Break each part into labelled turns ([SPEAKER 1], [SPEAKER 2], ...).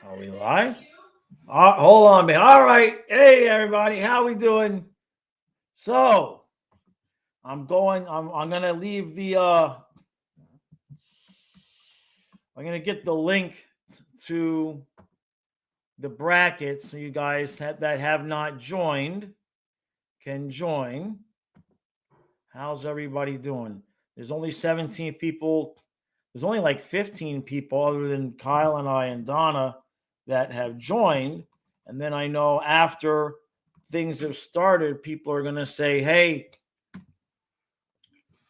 [SPEAKER 1] Are we live? Hold on, man. All right. Hey, everybody. How we doing? So, I'm going to leave the I'm going to get the link to the bracket so you guys that have not joined can join. How's everybody doing? There's only 17 people. There's only like 15 people other than Kyle and I and Donna that have joined. And then I know after things have started, people are going to say, hey,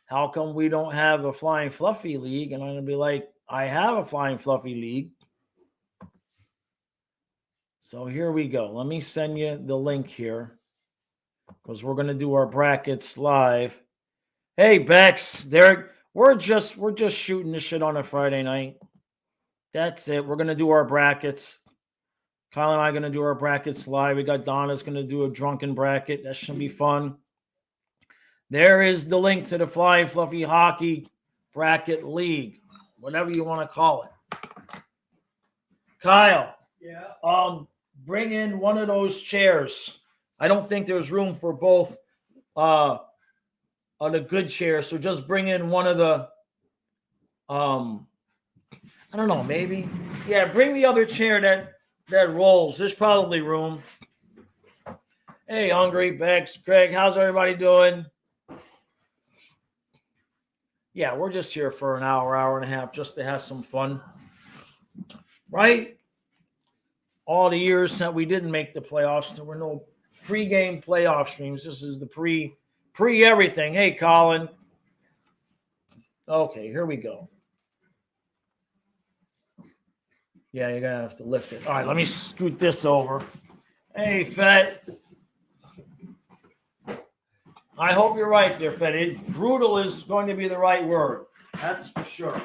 [SPEAKER 1] how come we don't have a Flying Fluffy League? And I'm going to be like, I have a Flying Fluffy League. So here we go. Let me send you the link here because we're going to do our brackets live. Hey, Bex, Derek, we're just shooting this shit on a Friday night. That's it. We're going to do our brackets. Kyle and I are going to do our brackets live. We got Donna's going to do a drunken bracket. That should be fun. There is the link to the Flying Fluffy Hockey Bracket League, whatever you want to call it. Kyle, bring in one of those chairs. I don't think there's room for both on a good chair, so just bring in one of the I don't know, maybe. Yeah, bring the other chair that rolls. There's probably room. Hey, Hungry, Bex, Greg, how's everybody doing? Yeah, we're just here for an hour and a half just to have some fun. Right? All the years that we didn't make the playoffs, there were no pre-game playoff streams. This is the pre-everything. Hey, Colin. Okay, here we go. Yeah, you're going to have to lift it. All right, let me scoot this over. Hey, Fed. I hope you're right there, Fed. Brutal is going to be the right word. That's for sure.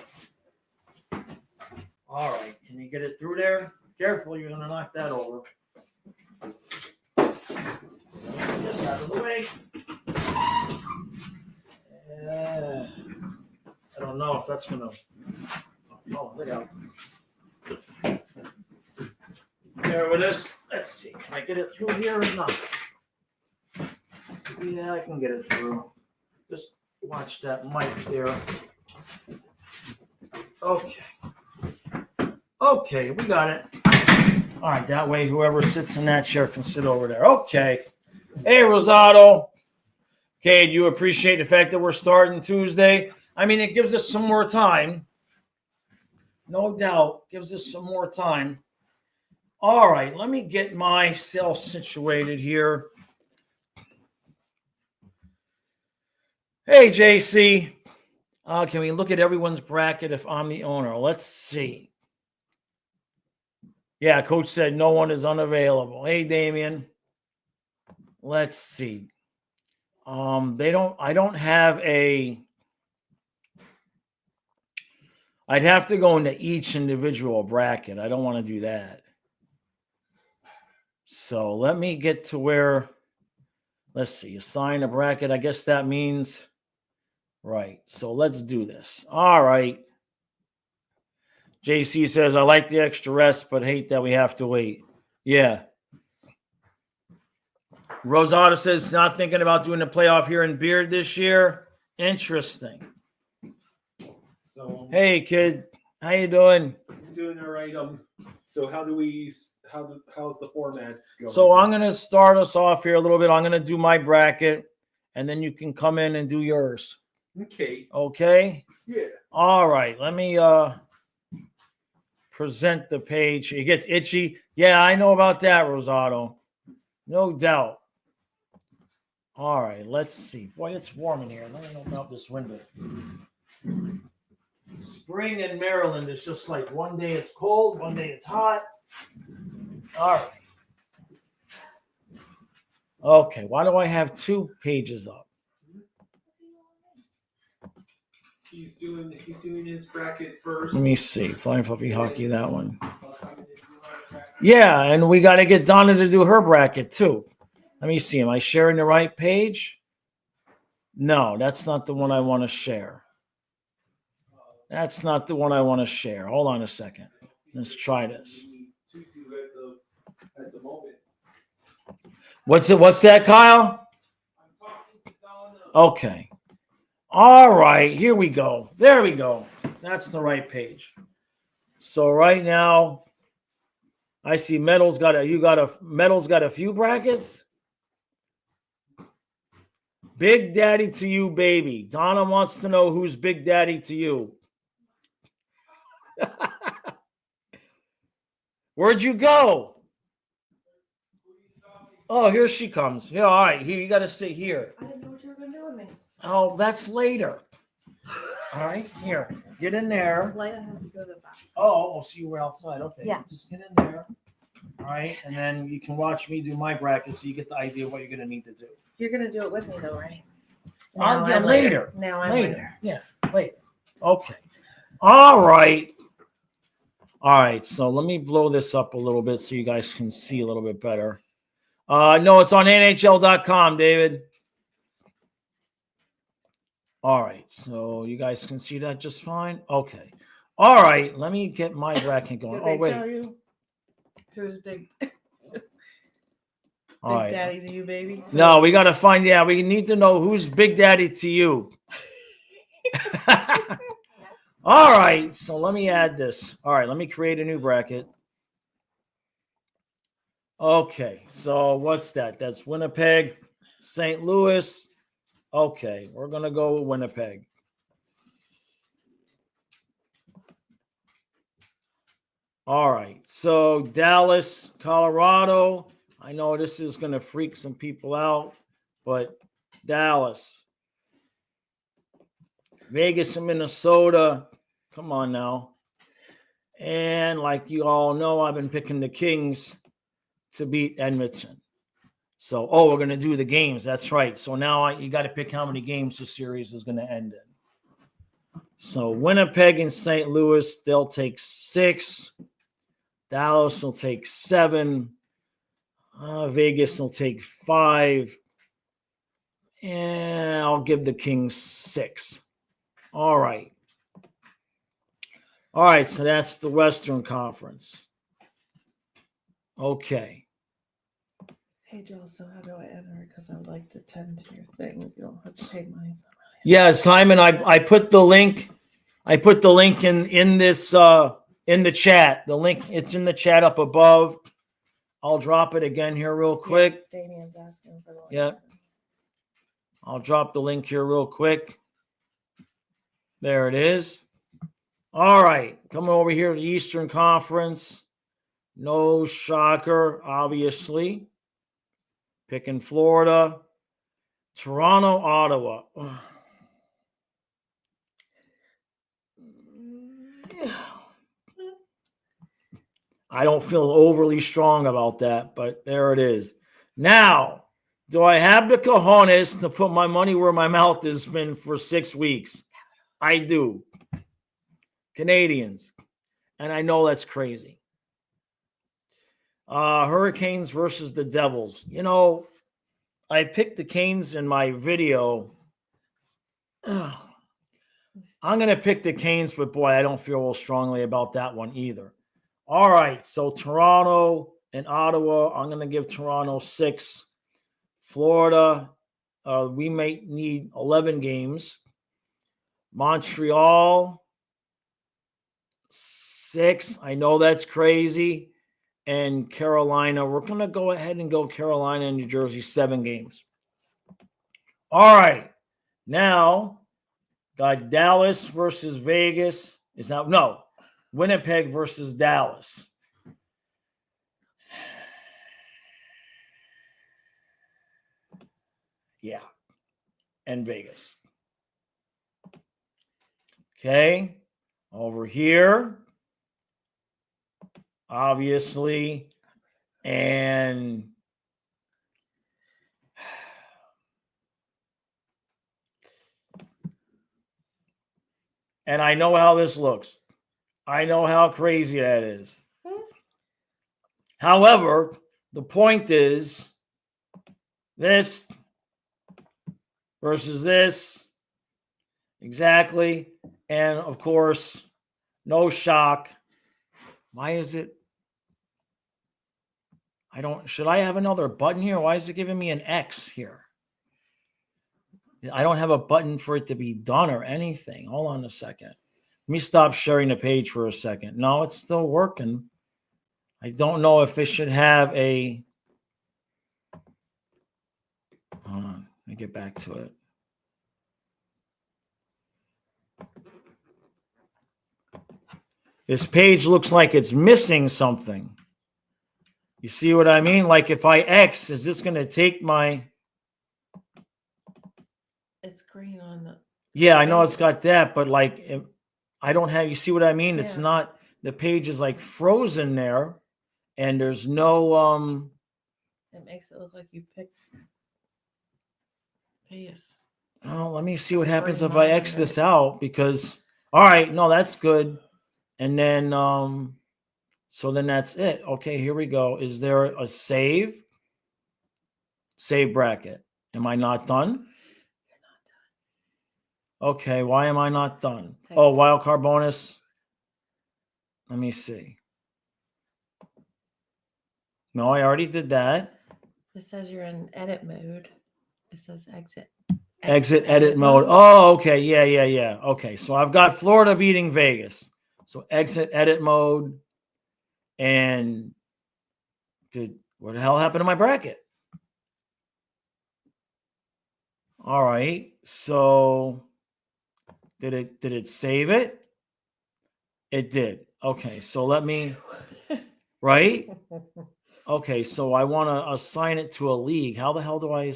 [SPEAKER 1] All right, can you get it through there? Careful, you're going to knock that over. Get this out of the way. I don't know if that's going to... Oh, look out. There with this. Let's see. Can I get it through here or not? Yeah, I can get it through. Just watch that mic there. Okay. Okay, we got it. All right, that way whoever sits in that chair can sit over there. Okay. Hey, Rosado. Okay, do you appreciate the fact that we're starting Tuesday? I mean, it gives us some more time. No doubt. Gives us some more time. All right, let me get myself situated here. Hey, JC. Can we look at everyone's bracket if I'm the owner? Let's see. Yeah, Coach said no one is unavailable. Hey, Damien. Let's see. I don't have a... I'd have to go into each individual bracket. I don't want to do that. So let me get to where... Let's see. Assign a bracket. I guess that means... Right. So let's do this. All right. JC says, I like the extra rest, but hate that we have to wait. Yeah. Rosada says, not thinking about doing a playoff here in Beard this year. Interesting.
[SPEAKER 2] So,
[SPEAKER 1] hey, kid. How you doing?
[SPEAKER 2] Doing all right. So how's the format going?
[SPEAKER 1] So I'm going to start us off here a little bit. I'm going to do my bracket, and then you can come in and do yours.
[SPEAKER 2] Okay.
[SPEAKER 1] Okay?
[SPEAKER 2] Yeah.
[SPEAKER 1] All right. Let me present the page. It gets itchy. Yeah, I know about that, Rosado. No doubt. All right. Let's see. Boy, it's warm in here. Let me open up this window. Spring in Maryland is just like one day it's cold, one day it's hot. All right. Okay. Why do I have two pages up?
[SPEAKER 2] He's doing his bracket first.
[SPEAKER 1] Let me see. Flying Fluffy Hockey, that one. Yeah, and we got to get Donna to do her bracket too. Let me see. Am I sharing the right page? No, that's not the one I want to share. That's not the one I want to share. Hold on a second. Let's try this.
[SPEAKER 2] tutu at the moment.
[SPEAKER 1] What's that, Kyle?
[SPEAKER 2] I'm talking to Donna.
[SPEAKER 1] Okay. All right, here we go. There we go. That's the right page. So right now, I see Metal's got a few brackets. Big Daddy to you, baby. Donna wants to know who's Big Daddy to you. Where'd you go? Oh, here she comes. Yeah, all right. Here, you got to sit here.
[SPEAKER 3] I didn't know what you were going to do with me.
[SPEAKER 1] Oh, that's later. All right, here. Get in there.
[SPEAKER 3] Later, I have to go to the back.
[SPEAKER 1] Oh, so you were outside. Okay.
[SPEAKER 3] Yeah.
[SPEAKER 1] Just get in there. All right. And then you can watch me do my bracket so you get the idea of what you're going to need to do.
[SPEAKER 3] You're going to do it with me, though, right?
[SPEAKER 1] I'll get later.
[SPEAKER 3] Now I'm
[SPEAKER 1] later. Yeah, later. Okay. All right. All right. So let me blow this up a little bit so you guys can see a little bit better. No, it's on NHL.com, David. All right. So you guys can see that just fine. Okay. All right. Let me get my bracket going.
[SPEAKER 3] Did
[SPEAKER 1] Oh,
[SPEAKER 3] they
[SPEAKER 1] wait.
[SPEAKER 3] tell you who's Big
[SPEAKER 1] All right.
[SPEAKER 3] Daddy to you, baby?
[SPEAKER 1] No, we got to find, we need to know who's Big Daddy to you. All right, so let me add this. All right, let me create a new bracket. Okay, so what's that? That's Winnipeg, St. Louis. Okay, we're going to go with Winnipeg. All right, so Dallas, Colorado. I know this is going to freak some people out, but Dallas. Vegas and Minnesota. Come on now. And like you all know, I've been picking the Kings to beat Edmonton. So, we're going to do the games. That's right. So now you got to pick how many games the series is going to end in. So Winnipeg and St. Louis, they'll take 6. Dallas will take 7. Vegas will take 5. And I'll give the Kings 6. All right. All right, so that's the Western Conference. Okay.
[SPEAKER 3] Hey, Joel, so how do I enter it? Because I would like to tend to your thing. You don't have to pay money.
[SPEAKER 1] Yeah, Simon, I put the link. I put the link in this in the chat. The link, it's in the chat up above. I'll drop it again here real quick.
[SPEAKER 3] Yeah, Damien's asking for the link.
[SPEAKER 1] Yeah. I'll drop the link here real quick. There it is. All right. Coming over here to the Eastern Conference. No shocker, obviously. Picking Florida. Toronto, Ottawa. I don't feel overly strong about that, but there it is. Now, do I have the cojones to put my money where my mouth has been for 6 weeks? I do. Canadiens. And I know that's crazy. Hurricanes versus the Devils. You know, I picked the Canes in my video. I'm going to pick the Canes, but boy, I don't feel real strongly about that one either. All right, so Toronto and Ottawa, I'm going to give Toronto 6. Florida, we may need 11 games. Montreal, 6. I know that's crazy. And Carolina, we're going to go ahead and go Carolina and New Jersey, 7 games. All right. Now, got Dallas versus Vegas. Winnipeg versus Dallas. Yeah. And Vegas. Okay. Over here. Obviously. And I know how this looks. I know how crazy that is. However, the point is this versus this. Exactly. And of course, no shock. Why is it? should I have another button here? Why is it giving me an X here? I don't have a button for it to be done or anything. Hold on a second. Let me stop sharing the page for a second. No, it's still working. I don't know if it should have a, hold on, let me get back to it. This page looks like it's missing something. You see what I mean? Like if I X, is this going to take my...
[SPEAKER 3] It's green on the.
[SPEAKER 1] Yeah, I know it's got that, but like I don't have, you see what I mean? It's
[SPEAKER 3] Yeah.
[SPEAKER 1] not, the page is like frozen there and there's no,
[SPEAKER 3] It makes it look like you picked. Yes.
[SPEAKER 1] oh, let me see what happens
[SPEAKER 3] Green
[SPEAKER 1] if I
[SPEAKER 3] line,
[SPEAKER 1] X this
[SPEAKER 3] right?
[SPEAKER 1] out because, all right, no, that's good. And then, so then that's it. Okay, here we go. Is there a save? Save bracket. Am I not done? Okay, why am I not done? Oh,
[SPEAKER 3] Thanks.
[SPEAKER 1] wild card bonus. Let me see. No, I already did that.
[SPEAKER 3] It says you're in edit mode. It says exit.
[SPEAKER 1] Exit edit mode. Oh, okay. Yeah. Okay, so I've got Florida beating Vegas. So exit edit mode. And what the hell happened to my bracket? All right. So did it save it? It did. Okay. So let me, right? Okay. So I want to assign it to a league. How the hell do I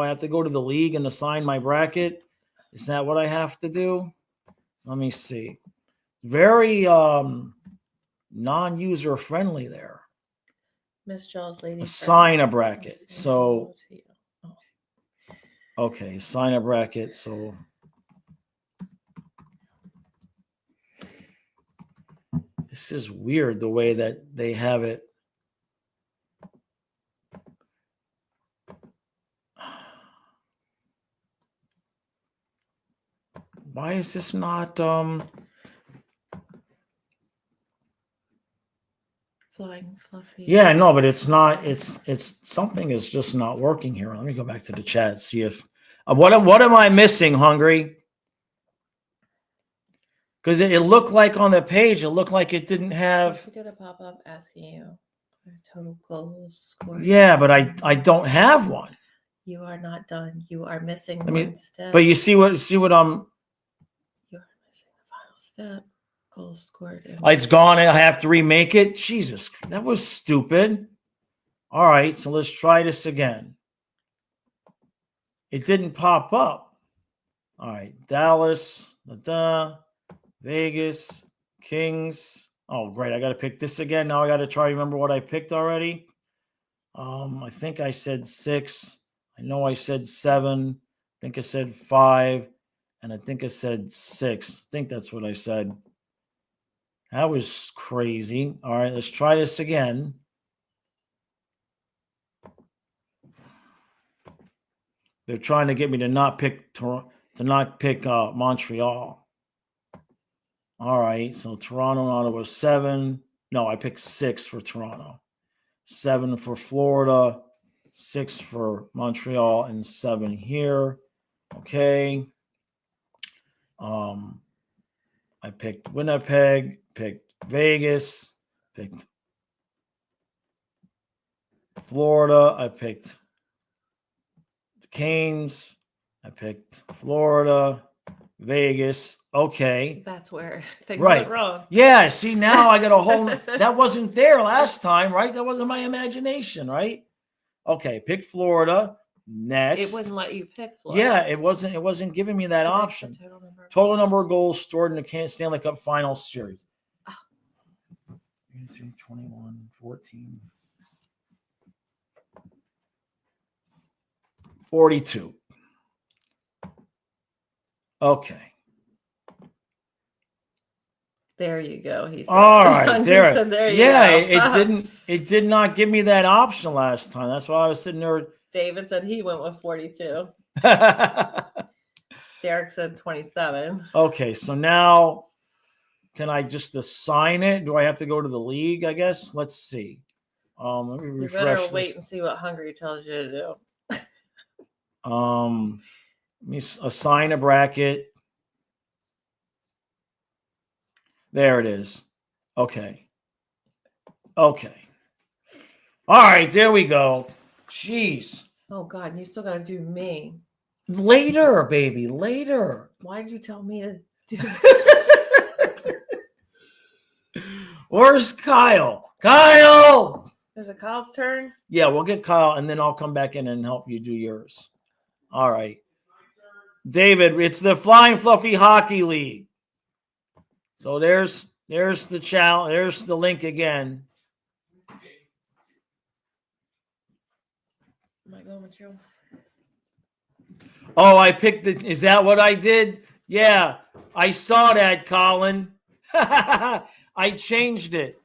[SPEAKER 1] have to go to the league and assign my bracket? Is that what I have to do? Let me see. Very non-user friendly there.
[SPEAKER 3] Miss Jaws lady.
[SPEAKER 1] Assign a bracket.
[SPEAKER 3] Let's see.
[SPEAKER 1] So
[SPEAKER 3] Oh.
[SPEAKER 1] okay, assign a bracket. So this is weird the way that they have it. Why is this not
[SPEAKER 3] Flying fluffy.
[SPEAKER 1] yeah, no, but it's not, it's something is just not working here. Let me go back to the chat, see if what am I missing, Hungry? Because it looked like on the page, it looked like it didn't have.
[SPEAKER 3] You get a pop-up asking you for total goals scored.
[SPEAKER 1] Yeah, but I don't have one.
[SPEAKER 3] You are not done. You are missing
[SPEAKER 1] I mean,
[SPEAKER 3] one step.
[SPEAKER 1] but you see what I'm.
[SPEAKER 3] You are missing the final step. Goals scored.
[SPEAKER 1] It's gone and I have to remake it. Jesus, that was stupid. All right, so let's try this again. It didn't pop up. All right, Dallas, Vegas, Kings. Oh, great. I got to pick this again. Now I got to try to remember what I picked already. I think I said 6. I know I said 7. I think I said 5. And I think I said 6. I think that's what I said. That was crazy. All right, let's try this again. They're trying to get me to not pick Montreal. All right, so Toronto and Ottawa 7. No, I picked 6 for Toronto. 7 for Florida, 6 for Montreal, and 7 here. Okay. I picked Winnipeg, picked Vegas, picked Florida. I picked the Canes. I picked Florida, Vegas. Okay.
[SPEAKER 3] That's where things
[SPEAKER 1] Right.
[SPEAKER 3] went wrong.
[SPEAKER 1] Yeah. See, now I got a whole. That wasn't there last time, right? That wasn't my imagination, right? Okay. Pick Florida. Next.
[SPEAKER 3] It wouldn't let you pick Florida.
[SPEAKER 1] Yeah, it wasn't giving me that option.
[SPEAKER 3] Total
[SPEAKER 1] Number of goals stored in the Stanley Cup Final Series. 21, 14, 42. Okay.
[SPEAKER 3] There you go. He said.
[SPEAKER 1] All right. There.
[SPEAKER 3] Said, there you
[SPEAKER 1] yeah,
[SPEAKER 3] go.
[SPEAKER 1] It did not give me that option last time. That's why I was sitting there.
[SPEAKER 3] David said he went with 42. Derek said 27.
[SPEAKER 1] Okay, so now can I just assign it? Do I have to go to the league, I guess? Let's see. Let me
[SPEAKER 3] You
[SPEAKER 1] refresh
[SPEAKER 3] better wait
[SPEAKER 1] this.
[SPEAKER 3] and see what Hungary tells you to do.
[SPEAKER 1] Let me assign a bracket. There it is. Okay. Okay. All right, there we go. Jeez.
[SPEAKER 3] Oh God, you still gotta do me.
[SPEAKER 1] Later, baby, later.
[SPEAKER 3] Why did you tell me to do this?
[SPEAKER 1] Where's Kyle? Kyle!
[SPEAKER 3] Is it Kyle's turn?
[SPEAKER 1] Yeah, we'll get Kyle, and then I'll come back in and help you do yours. All right. David, it's the Flying Fluffy Hockey League. So there's the channel. There's the link again.
[SPEAKER 3] Am I going with you?
[SPEAKER 1] Oh, I picked it. Is that what I did? Yeah, I saw that, Colin. I changed it.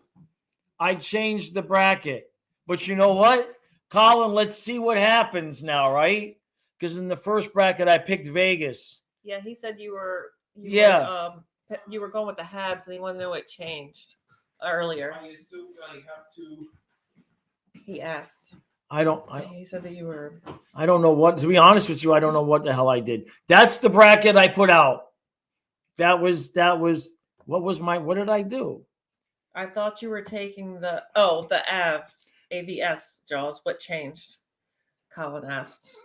[SPEAKER 1] I changed the bracket. But you know what? Colin, let's see what happens now, right? Because in the first bracket, I picked Vegas.
[SPEAKER 3] Yeah, he said you were going with the Habs, and he wanted to know what changed earlier.
[SPEAKER 2] I assume I have to.
[SPEAKER 3] He asked.
[SPEAKER 1] He
[SPEAKER 3] said that you were.
[SPEAKER 1] I don't know what. To be honest with you, I don't know what the hell I did. That's the bracket I put out. That was. What did I do?
[SPEAKER 3] I thought you were taking the AVS, Jaws. What changed? Colin asked.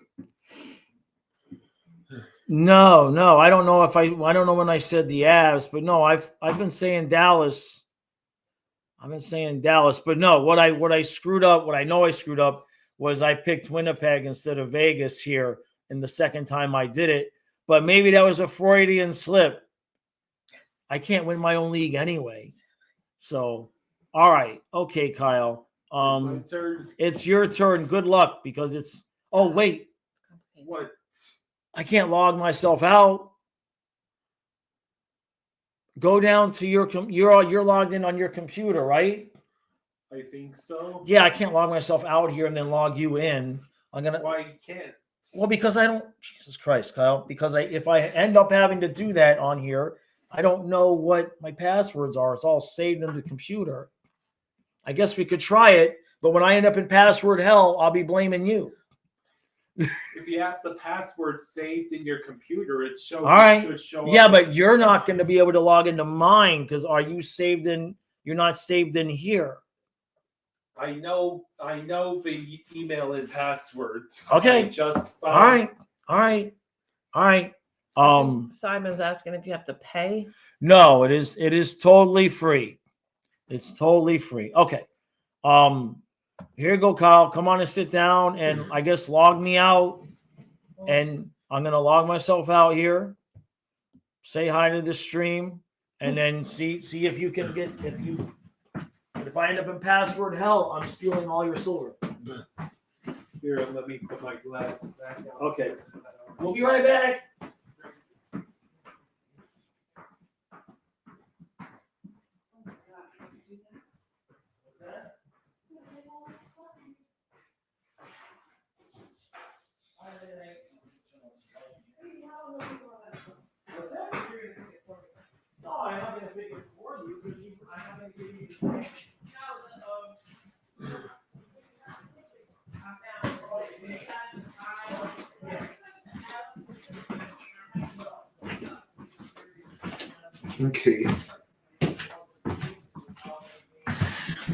[SPEAKER 1] No. I don't know I don't know when I said the Avs, but no, I've been saying Dallas. But no, what I screwed up, what I know I screwed up was I picked Winnipeg instead of Vegas here in the second time I did it. But maybe that was a Freudian slip. I can't win my own league anyway. So, all right. Okay, Kyle.
[SPEAKER 2] My turn.
[SPEAKER 1] It's your turn. Good luck because it's oh wait.
[SPEAKER 2] What?
[SPEAKER 1] I can't log myself out. Go down to you're logged in on your computer, right?
[SPEAKER 2] I think so.
[SPEAKER 1] Yeah, I can't log myself out here and then log you in.
[SPEAKER 2] Why you can't?
[SPEAKER 1] Well, because I don't. Jesus Christ, Kyle. Because if I end up having to do that on here, I don't know what my passwords are. It's all saved in the computer. I guess we could try it, but when I end up in password hell, I'll be blaming you.
[SPEAKER 2] If you have the password saved in your computer, it shows.
[SPEAKER 1] All right.
[SPEAKER 2] Should show
[SPEAKER 1] Yeah,
[SPEAKER 2] up.
[SPEAKER 1] but you're not going to be able to log into mine because are you saved in? You're not saved in here.
[SPEAKER 2] I know the email and password.
[SPEAKER 1] Okay.
[SPEAKER 2] I just
[SPEAKER 1] All right.
[SPEAKER 3] Simon's asking if you have to pay.
[SPEAKER 1] No, it is totally free. It's totally free. Okay. Here you go, Kyle. Come on and sit down and I guess log me out. And I'm gonna log myself out here. Say hi to the stream, and then see if you can get if I end up in password hell, I'm stealing all your silver.
[SPEAKER 2] Here, let me put my glass back on.
[SPEAKER 1] Okay. We'll be right back. No, I'm not going to pick it for you because I'm not going to give you the same.
[SPEAKER 2] Okay.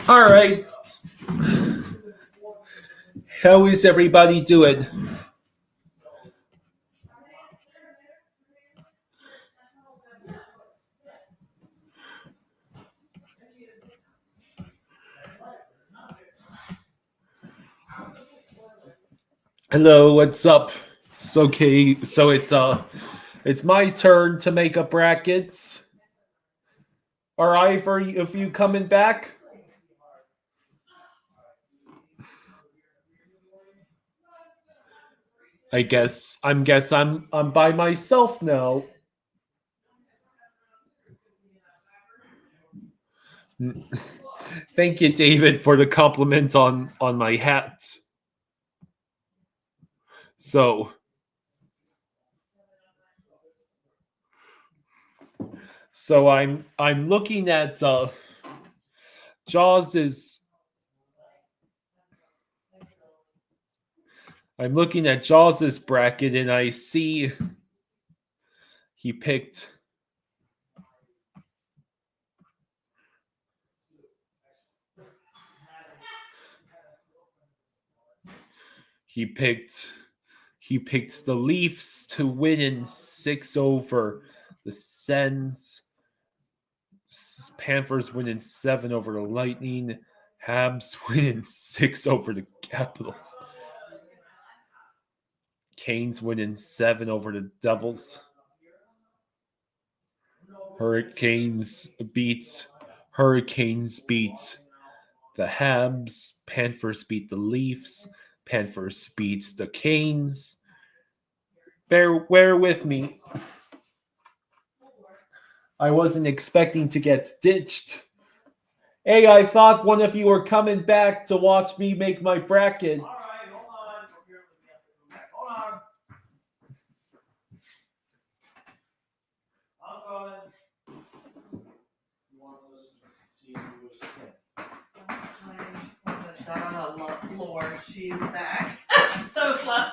[SPEAKER 2] All right. How is everybody doing? Hello, what's up? Okay, so it's my turn to make a bracket. Are either of you coming back? I'm by myself now. Thank you, David, for the compliment on my hat. So I'm looking at Jaws is I'm looking at Jaws's bracket and I see he picked the Leafs to win in 6 over the Sens. Panthers win in 7 over the Lightning. Habs win in 6 over the Capitals. Canes win in 7 over the Devils. Hurricanes beat the Habs. Panthers beat the Leafs. Panthers beats the Canes. Bear with me. I wasn't expecting to get ditched. Hey, I thought one of you were coming back to watch me make my bracket.
[SPEAKER 1] All right, hold on. Hold on. I'm going. He wants us to see who is sick.
[SPEAKER 3] Lord, she's back. So fun.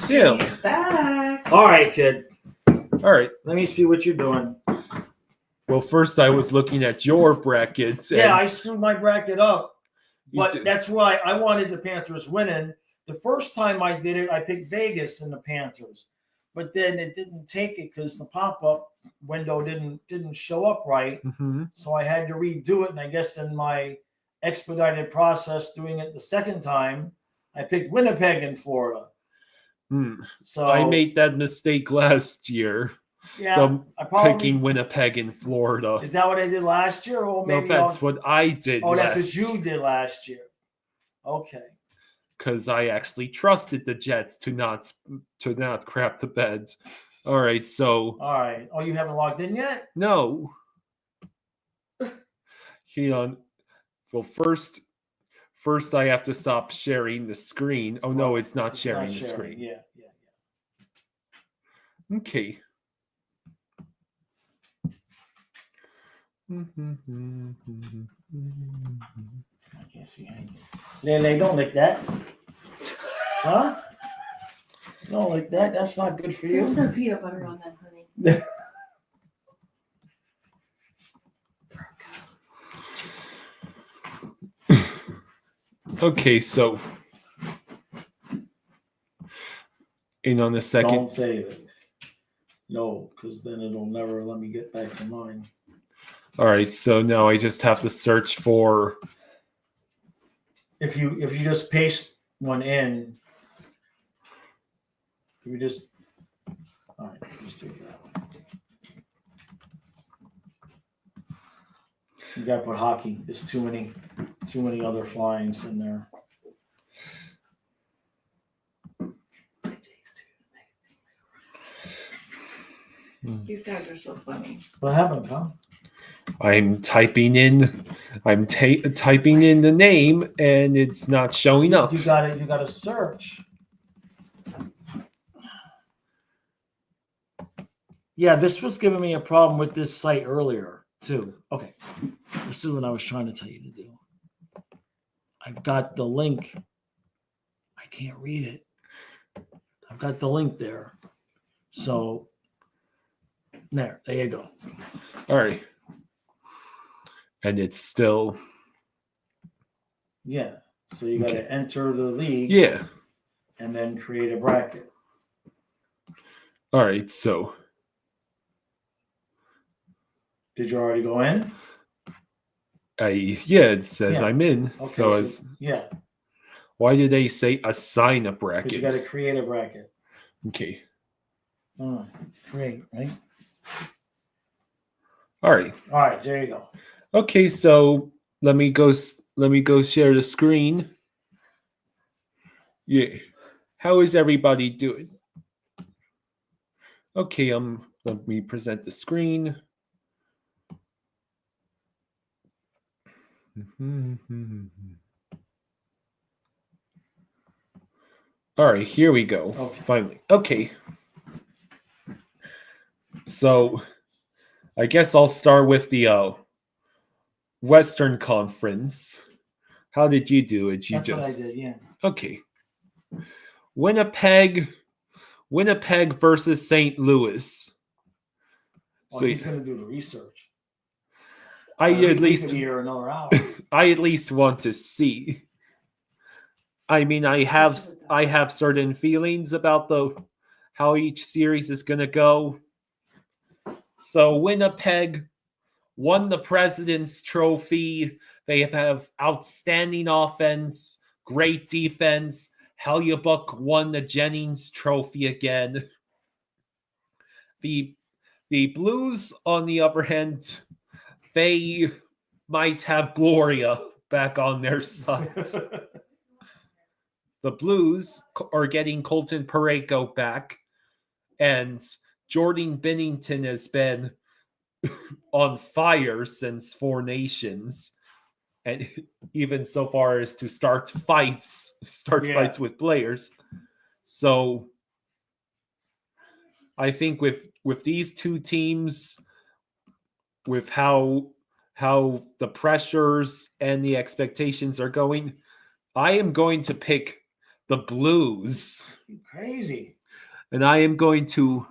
[SPEAKER 2] Yeah.
[SPEAKER 3] She's back.
[SPEAKER 1] All right, kid.
[SPEAKER 2] All right.
[SPEAKER 1] Let me see what you're doing.
[SPEAKER 2] Well, first I was looking at your brackets.
[SPEAKER 1] Yeah, I screwed my bracket up.
[SPEAKER 2] You
[SPEAKER 1] But
[SPEAKER 2] did.
[SPEAKER 1] that's why I wanted the Panthers winning. The first time I did it, I picked Vegas and the Panthers. But then it didn't take it because the pop-up window didn't show up right.
[SPEAKER 2] Mm-hmm.
[SPEAKER 1] So I had to redo it. And I guess in my expedited process doing it the second time, I picked Winnipeg in Florida. So
[SPEAKER 2] I made that mistake last year.
[SPEAKER 1] yeah, I probably
[SPEAKER 2] Picking Winnipeg in Florida.
[SPEAKER 1] is that what I did last year? Or
[SPEAKER 2] No,
[SPEAKER 1] maybe
[SPEAKER 2] that's what I did.
[SPEAKER 1] that's what you did last year. Okay.
[SPEAKER 2] Because I actually trusted the Jets to not crap the bed. All right, so
[SPEAKER 1] All right. Oh, you haven't logged in yet?
[SPEAKER 2] no. Hang on. Well, first I have to stop sharing the screen. Oh no, it's not sharing the screen.
[SPEAKER 1] Yeah.
[SPEAKER 2] Okay.
[SPEAKER 1] I can't see anything. Lele, don't lick that. Huh? Don't lick that. That's not good for
[SPEAKER 3] There's
[SPEAKER 1] you.
[SPEAKER 3] no peanut butter on that, honey.
[SPEAKER 2] Okay, so in on the second.
[SPEAKER 1] Don't save it. No, because then it'll never let me get back to mine.
[SPEAKER 2] All right, so now I just have to search for.
[SPEAKER 1] If you just paste one in, if you just all right, just do it that way. You gotta put hockey. There's too many other flyings in there.
[SPEAKER 3] These guys are so funny.
[SPEAKER 1] What happened, pal?
[SPEAKER 2] I'm typing in the name and it's not showing up.
[SPEAKER 1] You gotta search. Yeah, this was giving me a problem with this site earlier too. Okay, this is what I was trying to tell you to do. I've got the link. I can't read it. I've got the link there. So there you go.
[SPEAKER 2] All right. And it's still.
[SPEAKER 1] Yeah. So you got to enter the league.
[SPEAKER 2] Yeah.
[SPEAKER 1] And then create a bracket.
[SPEAKER 2] All right. So.
[SPEAKER 1] Did you already go in?
[SPEAKER 2] It says I'm in.
[SPEAKER 1] Okay,
[SPEAKER 2] so
[SPEAKER 1] yeah.
[SPEAKER 2] Why did they say assign a
[SPEAKER 1] Because
[SPEAKER 2] bracket?
[SPEAKER 1] you got to create a bracket.
[SPEAKER 2] Okay.
[SPEAKER 1] Create, right?
[SPEAKER 2] All right.
[SPEAKER 1] All right, there you go.
[SPEAKER 2] Okay, so let me go share the screen. Yeah. How is everybody doing? Okay, let me present the screen. All right, here we go.
[SPEAKER 1] Okay.
[SPEAKER 2] Finally. Okay. So I guess I'll start with the Western Conference. How did you do it?
[SPEAKER 1] That's what I did, yeah.
[SPEAKER 2] Okay. Winnipeg versus St. Louis.
[SPEAKER 1] Well, he's going to do the research.
[SPEAKER 2] I at least
[SPEAKER 1] be here another hour.
[SPEAKER 2] I at least want to see. I mean, I have certain feelings about how each series is going to go. So Winnipeg won the President's Trophy. They have outstanding offense, great defense. Hellebuyck won the Jennings Trophy again. The Blues, on the other hand, they might have Gloria back on their side. The Blues are getting Colton Parayko back, and Jordan Binnington has been on fire since Four Nations, and even so far as to start fights with players. So I think with these two teams, with how the pressures and the expectations are going, I am going to pick the Blues.
[SPEAKER 1] Crazy.
[SPEAKER 2] And I am going to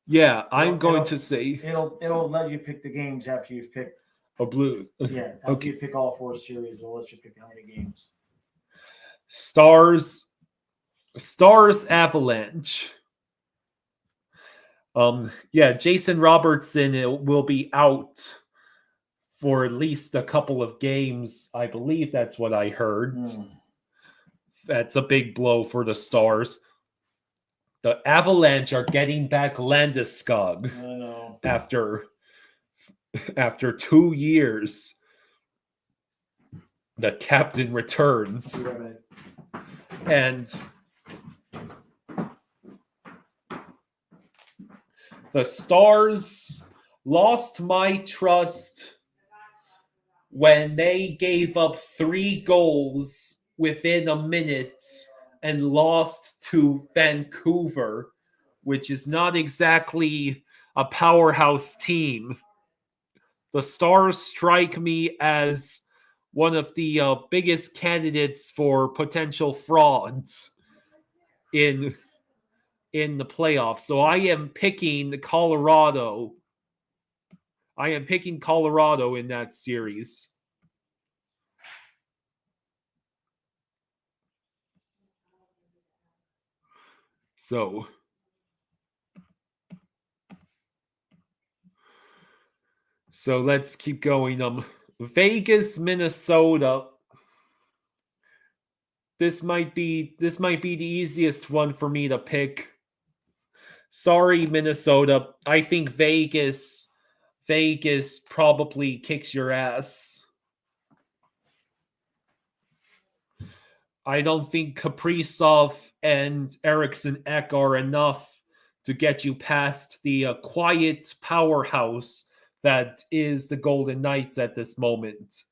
[SPEAKER 2] to say
[SPEAKER 1] it'll let you pick the games after you've picked
[SPEAKER 2] a Blues.
[SPEAKER 1] Yeah, after you pick all 4 series, it'll let you pick how many games.
[SPEAKER 2] Stars Avalanche. Jason Robertson will be out for at least a couple of games. I believe that's what I heard. That's a big blow for the Stars. The Avalanche are getting back Landeskog.
[SPEAKER 1] I know.
[SPEAKER 2] After 2 years. The captain returns. And the Stars lost my trust when they gave up 3 goals within a minute and lost to Vancouver, which is not exactly a powerhouse team. The Stars strike me as one of the biggest candidates for potential frauds in the playoffs. So I am picking Colorado. I am picking Colorado in that series. So let's keep going. Vegas, Minnesota. This might be the easiest one for me to pick. Sorry, Minnesota. I think Vegas probably kicks your ass. I don't think Kaprizov and Eriksson Ek are enough to get you past the quiet powerhouse that is the Golden Knights at this moment.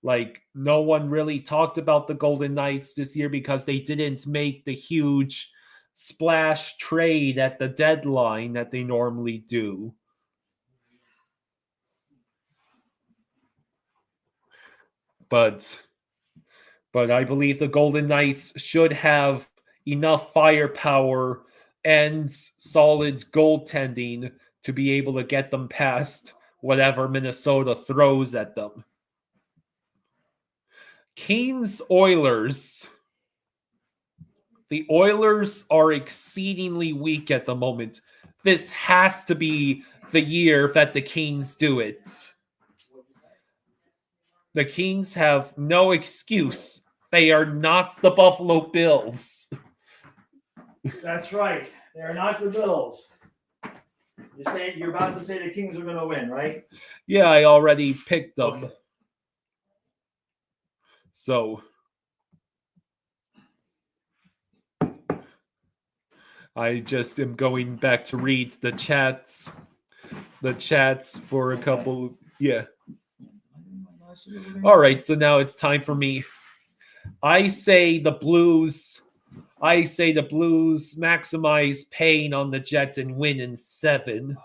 [SPEAKER 2] Like, no one really talked about the Golden Knights this year because they didn't make the huge splash trade at the deadline that they normally do. But I believe the Golden Knights should have enough firepower and solid goaltending to be able to get them past whatever Minnesota throws at them. Kings Oilers. The Oilers are exceedingly weak at the moment. This has to be the year that the Kings do it. The Kings have no excuse. They are not the Buffalo Bills.
[SPEAKER 1] That's right. They're not the Bills. You're about to say the Kings are going to win, right?
[SPEAKER 2] Yeah, I already picked them.
[SPEAKER 1] Okay.
[SPEAKER 2] So I just am going back to read the chats for a couple. Yeah. All right, so now it's time for me. I say the Blues maximize pain on the Jets and win in 7.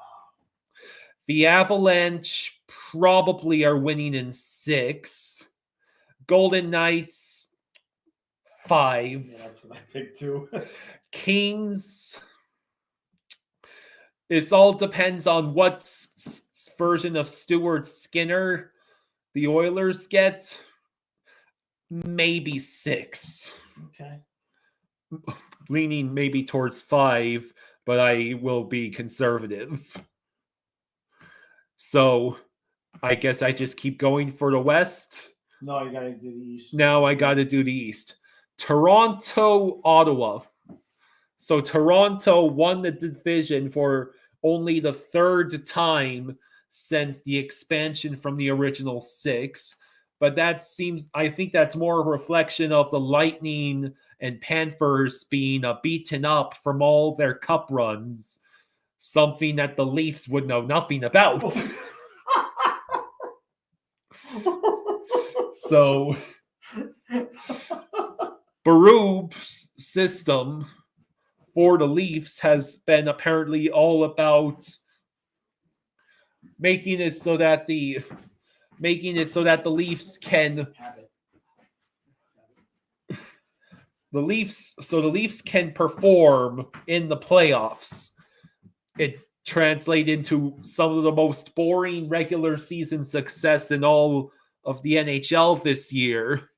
[SPEAKER 2] The Avalanche probably are winning in 6. Golden Knights 5.
[SPEAKER 1] Yeah, that's what I picked too.
[SPEAKER 2] Kings. It all depends on what version of Stuart Skinner the Oilers get. Maybe 6.
[SPEAKER 1] Okay.
[SPEAKER 2] Leaning maybe towards 5, but I will be conservative. So I guess I just keep going for the West.
[SPEAKER 1] No, you gotta do the East.
[SPEAKER 2] Now I got to do the East. Toronto, Ottawa. So Toronto won the division for only the 3rd time since the expansion from the original 6. But I think that's more a reflection of the Lightning and Panthers being beaten up from all their cup runs. Something that the Leafs would know nothing about. So, Berube's system for the Leafs has been apparently all about making it so that the Leafs can the Leafs can perform in the playoffs. It translates into some of the most boring regular season success in all of the NHL this year.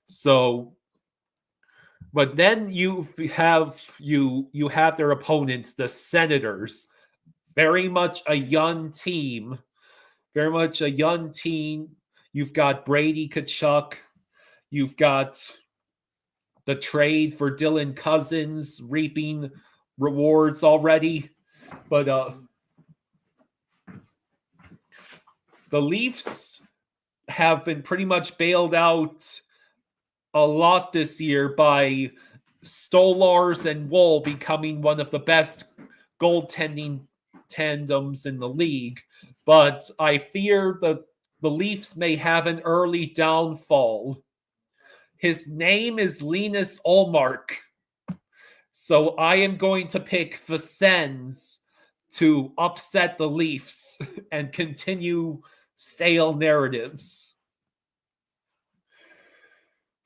[SPEAKER 2] So, but then you have their opponents, the Senators, very much a young team. You've got Brady Tkachuk. You've got the trade for Dylan Cousins reaping rewards already. But the Leafs have been pretty much bailed out a lot this year by Stolars and Woll becoming one of the best goaltending tandems in the league. But I fear that the Leafs may have an early downfall. His name is Linus Ullmark. So I am going to pick the Sens to upset the Leafs and continue stale narratives.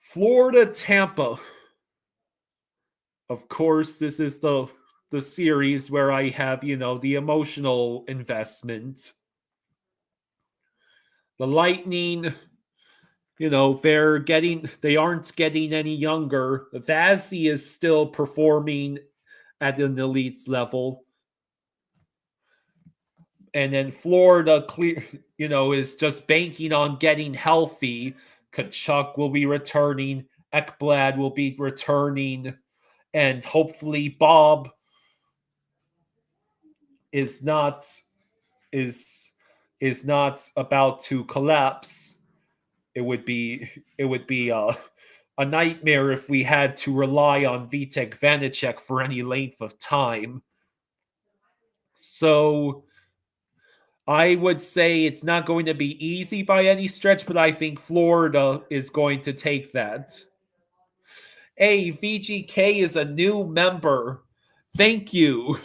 [SPEAKER 2] Florida, Tampa. Of course, this is the series where I have, the emotional investment. The Lightning, they aren't getting any younger. Vazzy is still performing at an elite level. And then Florida is just banking on getting healthy. Tkachuk will be returning. Ekblad will be returning. And hopefully Bob is not about to collapse. It would be a nightmare if we had to rely on Vitek Vanacek for any length of time. So I would say it's not going to be easy by any stretch, but I think Florida is going to take that. Hey, VGK is a new member. Thank you.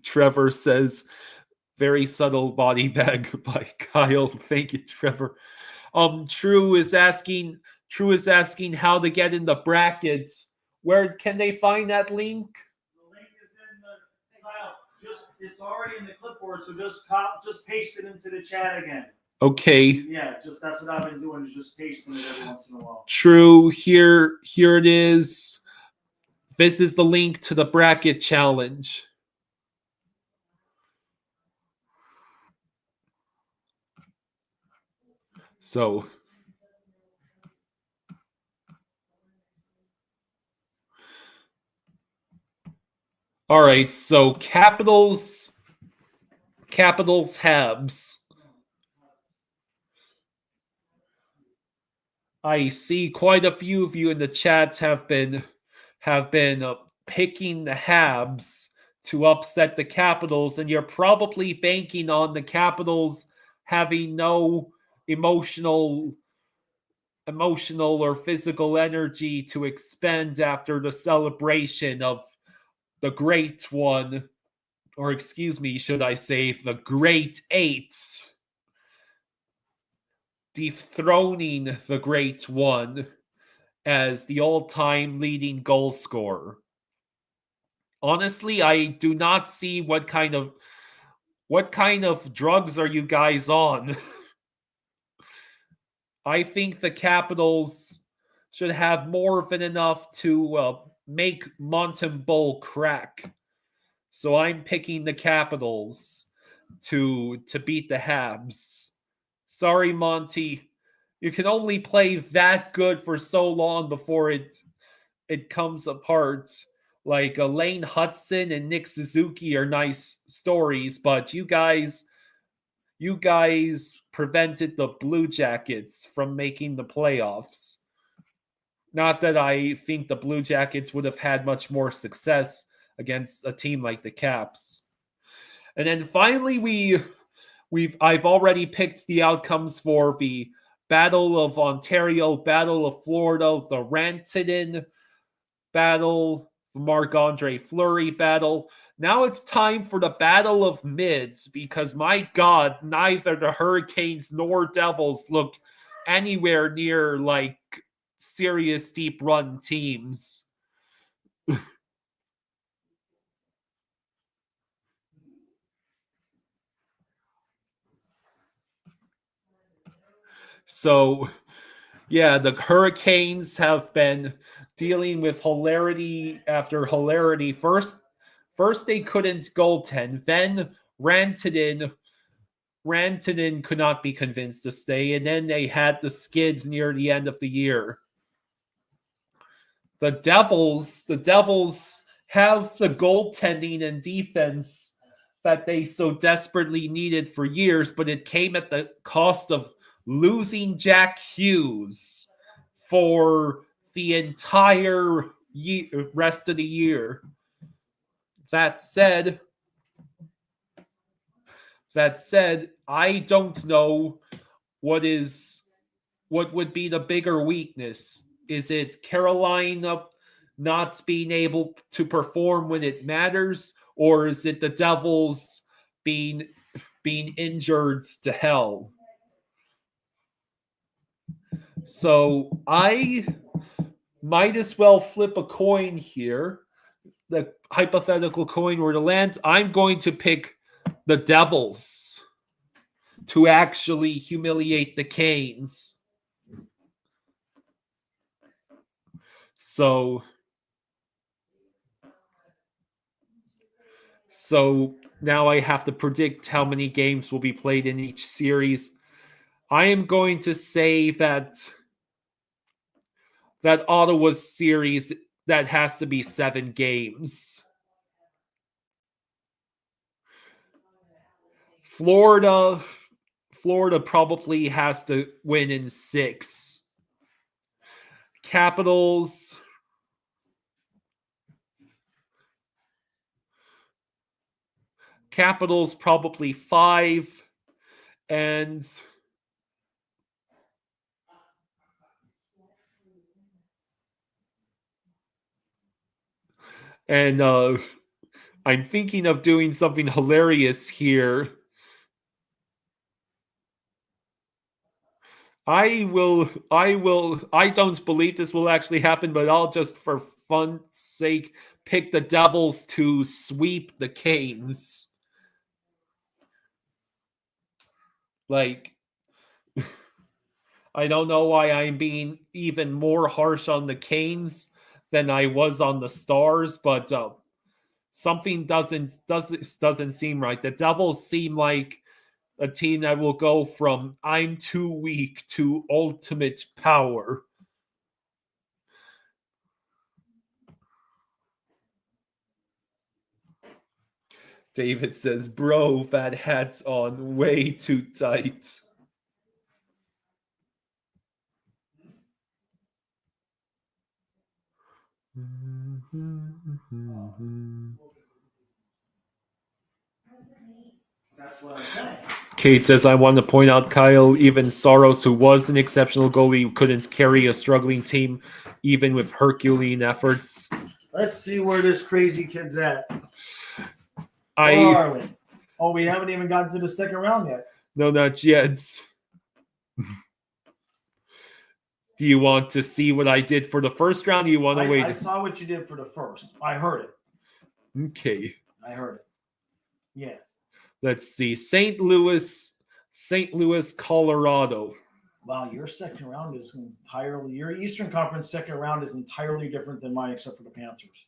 [SPEAKER 2] Trevor says, very subtle body bag by Kyle. Thank you, Trevor. True is asking how to get in the brackets. Where can they find that link?
[SPEAKER 1] The link is in the Kyle. It's already in the clipboard, so just paste it into the chat again.
[SPEAKER 2] Okay.
[SPEAKER 1] Yeah, that's what I've been doing, is just pasting it every once in a while.
[SPEAKER 2] True. Here it is. This is the link to the bracket challenge. So, all right. So Capitals, Habs. I see quite a few of you in the chats have been picking the Habs to upset the Capitals, and you're probably banking on the Capitals having no emotional or physical energy to expend after the celebration of the Great One, or excuse me, should I say the Great Eight, dethroning the Great One as the all-time leading goal scorer. Honestly, I do not see what kind of drugs are you guys on. I think the Capitals should have more than enough to make Mountain Bowl crack. So I'm picking the Capitals to beat the Habs. Sorry, Monty. You can only play that good for so long before it comes apart. Like Lane Hudson and Nick Suzuki are nice stories, but you guys prevented the Blue Jackets from making the playoffs. Not that I think the Blue Jackets would have had much more success against a team like the Caps. And then finally, I've already picked the outcomes for the Battle of Ontario, Battle of Florida, the Rantanen battle, the Marc-Andre Fleury battle. Now it's time for the Battle of Mids, because my God, neither the Hurricanes nor Devils look anywhere near like serious deep run teams. So, yeah, the Hurricanes have been dealing with hilarity after hilarity. First they couldn't goaltend. Then Rantanen could not be convinced to stay. And then they had the skids near the end of the year. The Devils have the goaltending and defense that they so desperately needed for years, but it came at the cost of losing Jack Hughes for the entire rest of the year. That said, I don't know what would be the bigger weakness. Is it Carolina not being able to perform when it matters, or is it the Devils being injured to hell? So I might as well flip a coin here. The hypothetical coin were to land. I'm going to pick the Devils to actually humiliate the Canes. So now I have to predict how many games will be played in each series. I am going to say that Ottawa's series, that has to be 7 games. Florida probably has to win in 6. Capitals probably 5, and I'm thinking of doing something hilarious here. I don't believe this will actually happen, but I'll just, for fun's sake, pick the Devils to sweep the Canes. Like, I don't know why I'm being even more harsh on the Canes than I was on the Stars, but something doesn't seem right. The Devils seem like a team that will go from I'm too weak to ultimate power. David says, bro, that hat's on way too tight.
[SPEAKER 1] That's what I'm saying.
[SPEAKER 2] Kate says, I want to point out, Kyle, even Soros, who was an exceptional goalie, couldn't carry a struggling team even with Herculean efforts.
[SPEAKER 1] Let's see where this crazy kid's at. Where are we? Oh, we haven't even gotten to the second round yet.
[SPEAKER 2] No, not yet. Do you want to see what I did for the first round? Or you want to wait?
[SPEAKER 1] I saw what you did for the first. I heard it.
[SPEAKER 2] Okay.
[SPEAKER 1] I heard it. Yeah.
[SPEAKER 2] Let's see. St. Louis, Colorado.
[SPEAKER 1] Wow, your second round is entirely, your Eastern Conference second round is entirely different than mine, except for the Panthers.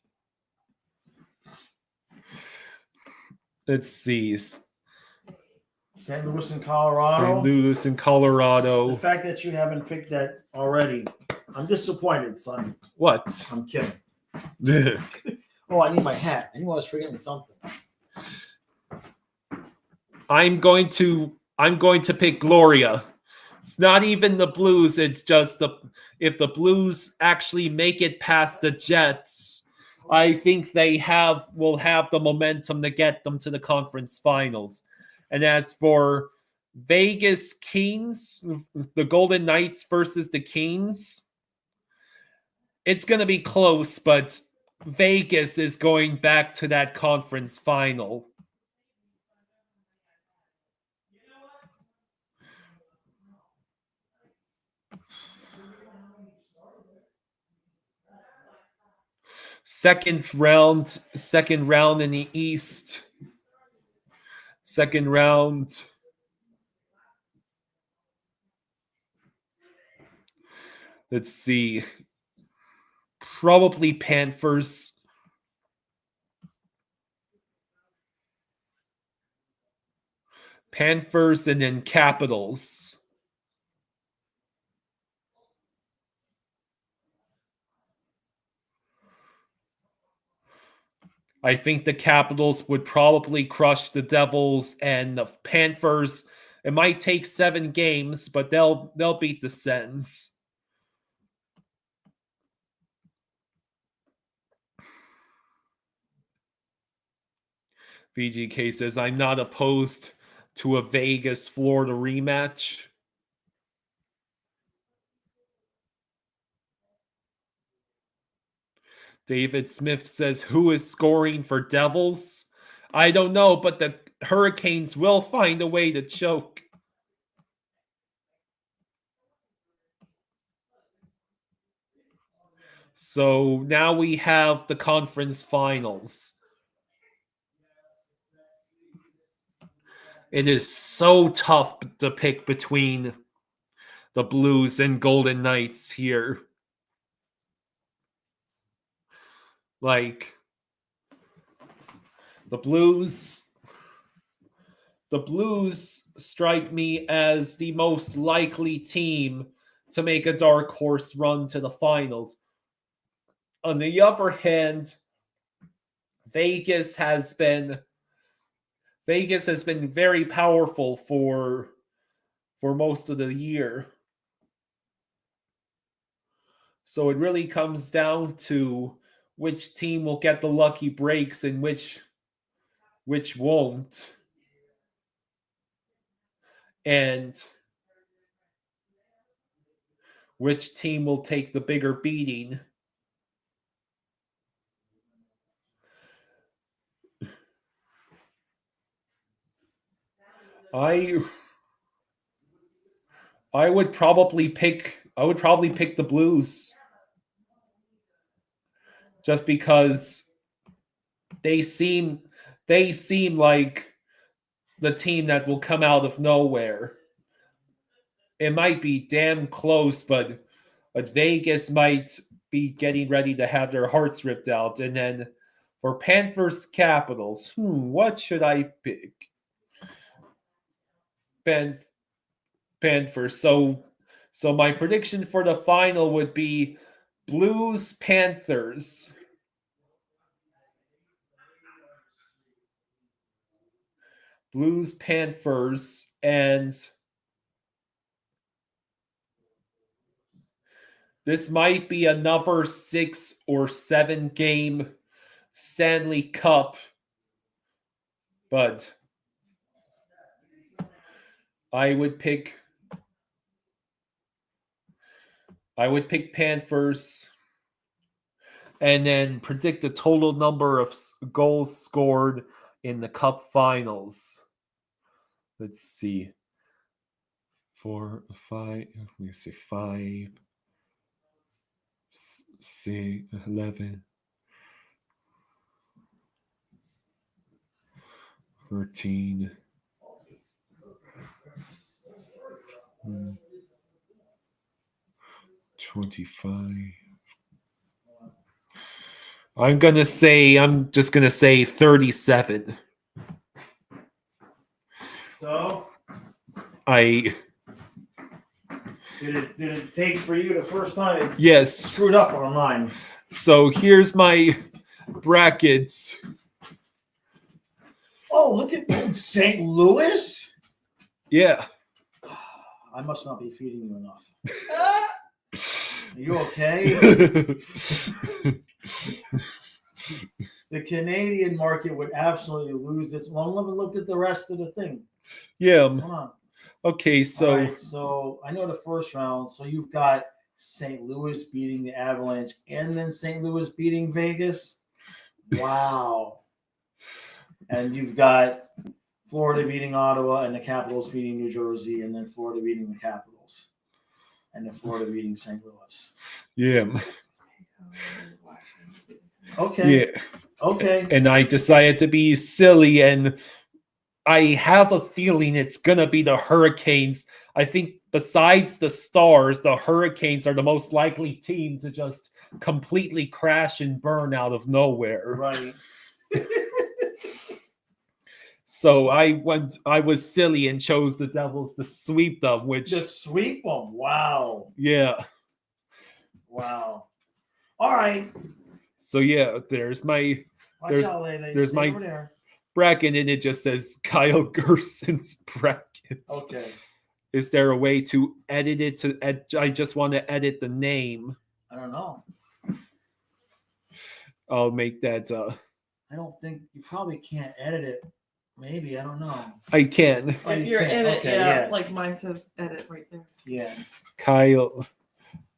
[SPEAKER 2] Let's see.
[SPEAKER 1] St. Louis and Colorado.
[SPEAKER 2] St. Louis and Colorado.
[SPEAKER 1] The fact that you haven't picked that already, I'm disappointed, son.
[SPEAKER 2] What?
[SPEAKER 1] I'm kidding. Oh, I need my hat. I knew I was forgetting something.
[SPEAKER 2] I'm going to pick Gloria. It's not even the Blues. It's just if the Blues actually make it past the Jets, I think they will have the momentum to get them to the conference finals. And as for Vegas Kings, the Golden Knights versus the Kings, it's going to be close, but Vegas is going back to that conference final. Second round in the East. Second round. Let's see. Probably Panthers. Panthers and then Capitals. I think the Capitals would probably crush the Devils, and the Panthers, it might take 7 games, but they'll beat the Sens. VGK says, I'm not opposed to a Vegas-Florida rematch. David Smith says, who is scoring for Devils? I don't know, but the Hurricanes will find a way to choke. So now we have the conference finals. It is so tough to pick between the Blues and Golden Knights here. Like, the Blues strike me as the most likely team to make a dark horse run to the finals. On the other hand, Vegas has been very powerful for most of the year. So it really comes down to which team will get the lucky breaks and which won't. And which team will take the bigger beating. I would probably pick the Blues. Just because they seem like the team that will come out of nowhere. It might be damn close, but Vegas might be getting ready to have their hearts ripped out. And then for Panthers Capitals, what should I pick? Panthers. So my prediction for the final would be Blues Panthers. Blues Panthers, and this might be another 6 or 7 game Stanley Cup, but I would pick Panthers. And then predict the total number of goals scored in the Cup Finals. Let's see. 4, 5. Let me see. 5, 6, 11, 13. 25. I'm just gonna say 37.
[SPEAKER 1] So
[SPEAKER 2] Did
[SPEAKER 1] it take for you the first time?
[SPEAKER 2] yes.
[SPEAKER 1] Screwed up on mine.
[SPEAKER 2] So here's my brackets.
[SPEAKER 1] Oh, look at St. Louis.
[SPEAKER 2] Yeah.
[SPEAKER 1] I must not be feeding you enough. Are you okay? The Canadian market would absolutely lose its. Well, let me look at the rest of the thing.
[SPEAKER 2] Yeah.
[SPEAKER 1] Hold on.
[SPEAKER 2] Okay, so
[SPEAKER 1] All right, so I know the first round. So you've got St. Louis beating the Avalanche, and then St. Louis beating Vegas. Wow. And you've got Florida beating Ottawa, and the Capitals beating New Jersey, and then Florida beating the Capitals, and then Florida beating St. Louis.
[SPEAKER 2] yeah.
[SPEAKER 1] Okay.
[SPEAKER 2] Yeah.
[SPEAKER 1] Okay.
[SPEAKER 2] And I decided to be silly, and I have a feeling it's gonna be the Hurricanes. I think besides the Stars, the Hurricanes are the most likely team to just completely crash and burn out of nowhere.
[SPEAKER 1] Right.
[SPEAKER 2] So I was silly and chose the Devils to sweep them, which
[SPEAKER 1] Just sweep them. Wow.
[SPEAKER 2] yeah.
[SPEAKER 1] Wow. All right.
[SPEAKER 2] So yeah, there's my
[SPEAKER 1] Watch
[SPEAKER 2] There's-
[SPEAKER 1] out, lady.
[SPEAKER 2] there's
[SPEAKER 1] Stay
[SPEAKER 2] my-
[SPEAKER 1] over there.
[SPEAKER 2] bracket, and it just says Kyle Gerson's brackets.
[SPEAKER 1] Okay.
[SPEAKER 2] Is there a way to edit it I just want to edit the name.
[SPEAKER 1] I don't know.
[SPEAKER 2] I'll make that
[SPEAKER 1] I don't think you probably can't edit it. Maybe I don't know.
[SPEAKER 2] I can.
[SPEAKER 1] Oh,
[SPEAKER 3] If
[SPEAKER 1] you
[SPEAKER 3] you're
[SPEAKER 1] can.
[SPEAKER 3] in it,
[SPEAKER 1] Okay,
[SPEAKER 3] yeah,
[SPEAKER 1] yeah.
[SPEAKER 3] like mine says edit right there.
[SPEAKER 1] Yeah.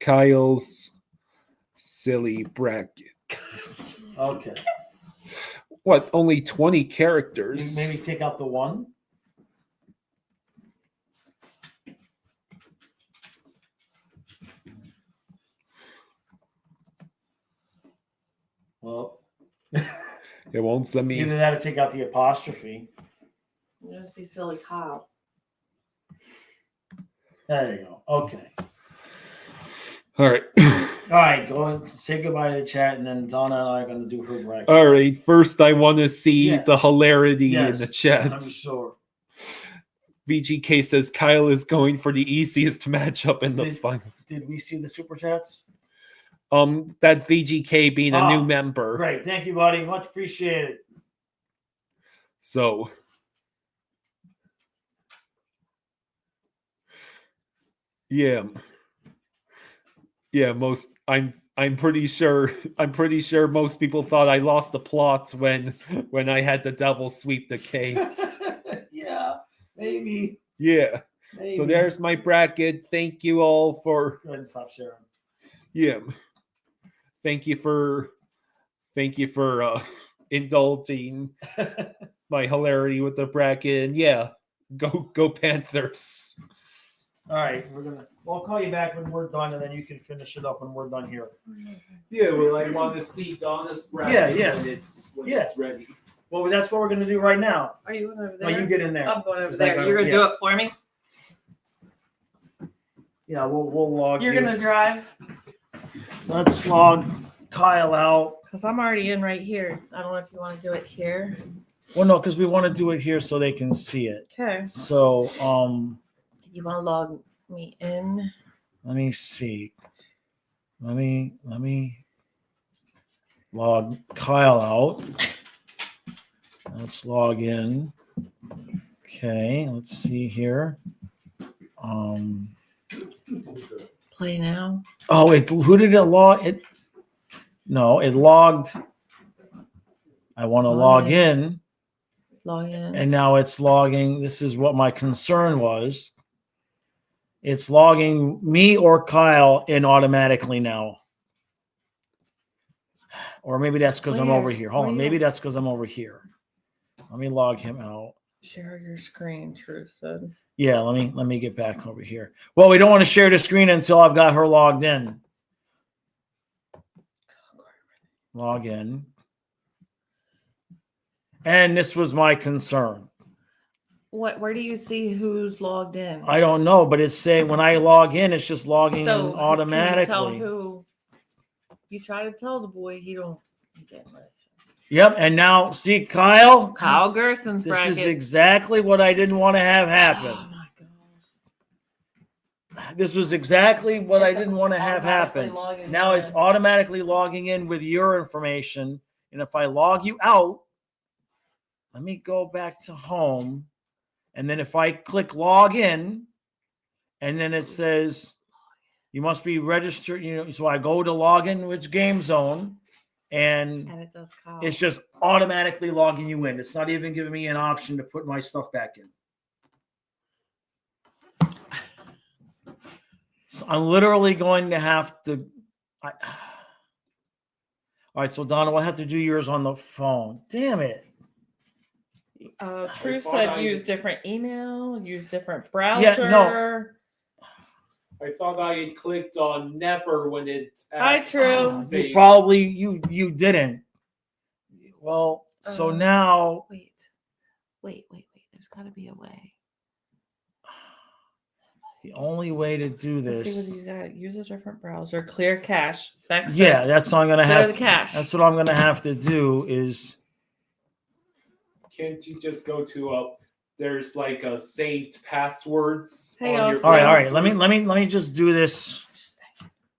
[SPEAKER 2] Kyle's silly bracket.
[SPEAKER 1] Okay.
[SPEAKER 2] What? Only 20
[SPEAKER 1] You
[SPEAKER 2] characters.
[SPEAKER 1] maybe take out the one. Well,
[SPEAKER 2] It won't let me.
[SPEAKER 1] either that or take out the apostrophe.
[SPEAKER 3] It'll just be silly Kyle.
[SPEAKER 1] There you go. Okay.
[SPEAKER 2] All right.
[SPEAKER 1] All right. Go and say goodbye to the chat, and then Donna and I are going to do her bracket.
[SPEAKER 2] All right. First, I want to see
[SPEAKER 1] Yeah.
[SPEAKER 2] the hilarity
[SPEAKER 1] Yes,
[SPEAKER 2] in the chat.
[SPEAKER 1] I'm sure.
[SPEAKER 2] VGK says Kyle is going for the easiest matchup in the finals.
[SPEAKER 1] Did we see the super chats?
[SPEAKER 2] That's VGK being a new
[SPEAKER 1] Ah,
[SPEAKER 2] member.
[SPEAKER 1] Great. Thank you, buddy. Much appreciated.
[SPEAKER 2] So, yeah, I'm pretty sure most people thought I lost the plot when I had the Devils sweep the Canes.
[SPEAKER 1] Yeah, maybe.
[SPEAKER 2] Yeah.
[SPEAKER 1] Maybe.
[SPEAKER 2] So there's my bracket. Thank you all for
[SPEAKER 1] Go ahead and stop sharing.
[SPEAKER 2] yeah. Thank you for indulging my hilarity with the bracket. And yeah, go Panthers.
[SPEAKER 1] All right, I'll call you back when we're done, and then you can finish it up when we're done here.
[SPEAKER 2] Yeah, well, I want to see Donna's bracket
[SPEAKER 1] Yeah.
[SPEAKER 2] when it's ready.
[SPEAKER 1] Well, that's what we're gonna do right now.
[SPEAKER 3] Are you going over
[SPEAKER 1] Now
[SPEAKER 3] there?
[SPEAKER 1] you get in there.
[SPEAKER 3] I'm going over
[SPEAKER 1] Is that
[SPEAKER 3] there.
[SPEAKER 1] gonna-
[SPEAKER 3] You're gonna
[SPEAKER 1] yeah.
[SPEAKER 3] do it for me?
[SPEAKER 1] Yeah, we'll log.
[SPEAKER 3] You're
[SPEAKER 1] you.
[SPEAKER 3] gonna drive?
[SPEAKER 1] Let's log Kyle out.
[SPEAKER 3] Because I'm already in right here. I don't know if you want to do it here.
[SPEAKER 1] Well, no, because we want to do it here so they can see it.
[SPEAKER 3] Okay.
[SPEAKER 1] So,
[SPEAKER 3] You want to log me in?
[SPEAKER 1] let me see. Let me log Kyle out. Let's log in. Okay, let's see here.
[SPEAKER 3] Play now.
[SPEAKER 1] Oh, who did it log? It logged. I want to log in,
[SPEAKER 3] Log in.
[SPEAKER 1] and now it's logging. This is what my concern was. It's logging me or Kyle in automatically now. Or maybe that's because I'm
[SPEAKER 3] Where?
[SPEAKER 1] over here. Hold
[SPEAKER 3] Where
[SPEAKER 1] on.
[SPEAKER 3] you
[SPEAKER 1] Maybe
[SPEAKER 3] at?
[SPEAKER 1] that's because I'm over here. Let me log him out.
[SPEAKER 3] Share your screen, Truth said.
[SPEAKER 1] Yeah, let me get back over here. Well, we don't want to share the screen until I've got her logged in. Log in. And this was my concern.
[SPEAKER 3] Where do you see who's logged in?
[SPEAKER 1] I don't know, but it's saying when I log in, it's just logging in automatically.
[SPEAKER 3] Can you tell who? You try to tell the boy, he didn't listen.
[SPEAKER 1] Yep, and now see Kyle
[SPEAKER 3] Gerson's
[SPEAKER 1] this
[SPEAKER 3] bracket.
[SPEAKER 1] is exactly what I didn't want to have happen.
[SPEAKER 3] Oh my gosh.
[SPEAKER 1] This was exactly what I
[SPEAKER 3] It's
[SPEAKER 1] didn't want to have
[SPEAKER 3] automatically
[SPEAKER 1] happen.
[SPEAKER 3] logging
[SPEAKER 1] Now
[SPEAKER 3] in.
[SPEAKER 1] it's automatically logging in with your information. And if I log you out, let me go back to home. And then if I click log in, and then it says you must be registered, so I go to log in with Game Zone, and
[SPEAKER 3] it does Kyle.
[SPEAKER 1] it's just automatically logging you in. It's not even giving me an option to put my stuff back in. So I'm literally going to have to. All right, so Donna, we'll have to do yours on the phone. Damn it.
[SPEAKER 3] True said use different email, use different browser.
[SPEAKER 1] Yeah, no.
[SPEAKER 2] I thought I had clicked on never when it
[SPEAKER 3] Hi,
[SPEAKER 2] asked
[SPEAKER 3] True.
[SPEAKER 2] to save.
[SPEAKER 1] You didn't. Well, so now
[SPEAKER 3] Wait. There's got to be a way.
[SPEAKER 1] the only way to do
[SPEAKER 3] Let's
[SPEAKER 1] this.
[SPEAKER 3] see what you got. Use a different browser. Clear cache.
[SPEAKER 1] Yeah, that's what I'm gonna
[SPEAKER 3] Clear
[SPEAKER 1] have.
[SPEAKER 3] the cache.
[SPEAKER 1] That's what I'm gonna have to do. Is
[SPEAKER 2] Can't you just go to there's like a saved passwords
[SPEAKER 3] Hey,
[SPEAKER 2] on your
[SPEAKER 3] Austin.
[SPEAKER 1] all right.
[SPEAKER 2] browser?
[SPEAKER 1] Let me just do this.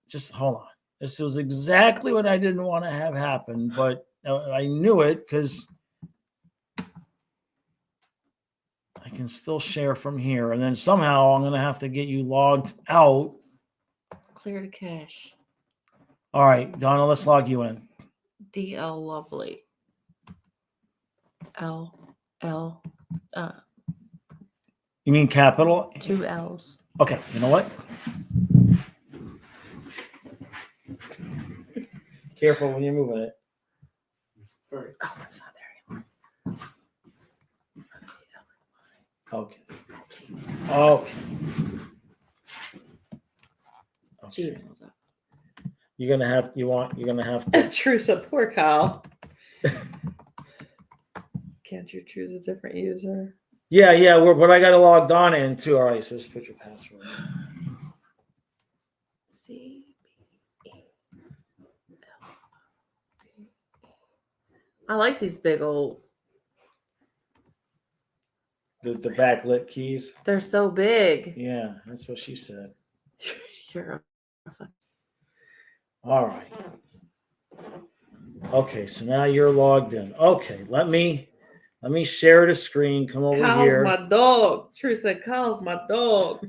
[SPEAKER 1] Just hold on. This was exactly what I didn't want to have happen, but I knew it because I can still share from here, and then somehow I'm gonna have to get you logged out.
[SPEAKER 3] Clear the cache.
[SPEAKER 1] All right, Donna, let's log you in.
[SPEAKER 3] DL Lovely. L.
[SPEAKER 1] You mean capital?
[SPEAKER 3] 2 L's.
[SPEAKER 1] Okay, you know what? Careful when you're moving it.
[SPEAKER 2] Sorry.
[SPEAKER 3] Oh, it's not there anymore.
[SPEAKER 1] Okay. Okay.
[SPEAKER 3] Gmail.
[SPEAKER 1] You're gonna have to.
[SPEAKER 3] True support, Kyle. Can't you choose a different user?
[SPEAKER 1] Yeah, but I gotta log Donna in too. All right, so just put your password.
[SPEAKER 3] I like these big old.
[SPEAKER 1] The backlit keys.
[SPEAKER 3] They're so big.
[SPEAKER 1] Yeah, that's what she said.
[SPEAKER 3] You're
[SPEAKER 1] All right. Okay, so now you're logged in. Okay, let me share the screen. Come over
[SPEAKER 3] Kyle's
[SPEAKER 1] here.
[SPEAKER 3] my dog. True said Kyle's my dog.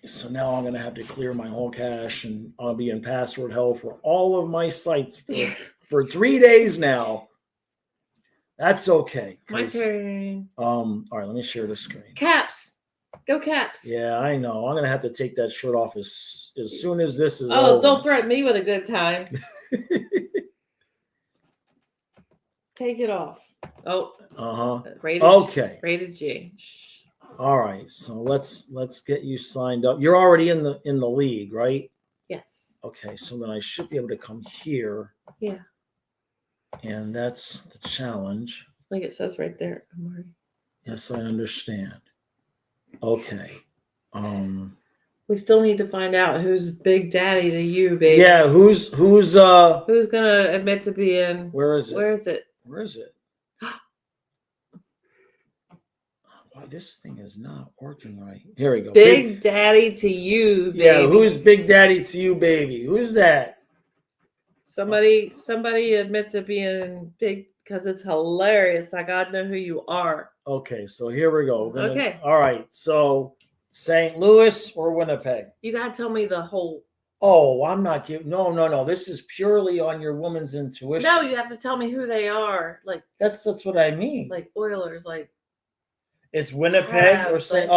[SPEAKER 1] So now I'm going to have to clear my whole cache, and I'll be in password hell for all of my sites for 3 days now. That's okay.
[SPEAKER 3] My turn.
[SPEAKER 1] All right, let me share the screen.
[SPEAKER 3] Caps. Go Caps.
[SPEAKER 1] Yeah, I know. I'm going to have to take that shirt off as soon as this is
[SPEAKER 3] Oh,
[SPEAKER 1] over.
[SPEAKER 3] don't threaten me with a good time. Take it off. Oh.
[SPEAKER 1] Okay.
[SPEAKER 3] Rated G. Shh.
[SPEAKER 1] All right, so let's get you signed up. You're already in the league, right?
[SPEAKER 3] Yes.
[SPEAKER 1] Okay, so then I should be able to come here.
[SPEAKER 3] Yeah.
[SPEAKER 1] And that's the challenge.
[SPEAKER 3] Like it says right there.
[SPEAKER 1] Yes, I understand. Okay.
[SPEAKER 3] We still need to find out who's Big Daddy to you, baby.
[SPEAKER 1] Yeah, who's
[SPEAKER 3] gonna admit to being.
[SPEAKER 1] Where is it?
[SPEAKER 3] Where is it?
[SPEAKER 1] Where is it? Wow, this thing is not working right. Here we go.
[SPEAKER 3] Big Daddy to you, baby.
[SPEAKER 1] Yeah, who's Big Daddy to you, baby? Who's that?
[SPEAKER 3] Somebody admit to being big because it's hilarious. I gotta know who you are.
[SPEAKER 1] Okay, so here we go.
[SPEAKER 3] Okay.
[SPEAKER 1] All right. So St. Louis or Winnipeg?
[SPEAKER 3] You gotta tell me the whole.
[SPEAKER 1] Oh, I'm not giving. No. This is purely on your woman's intuition.
[SPEAKER 3] No, you have to tell me who they are. Like
[SPEAKER 1] that's what I mean.
[SPEAKER 3] Oilers.
[SPEAKER 1] It's Winnipeg or St.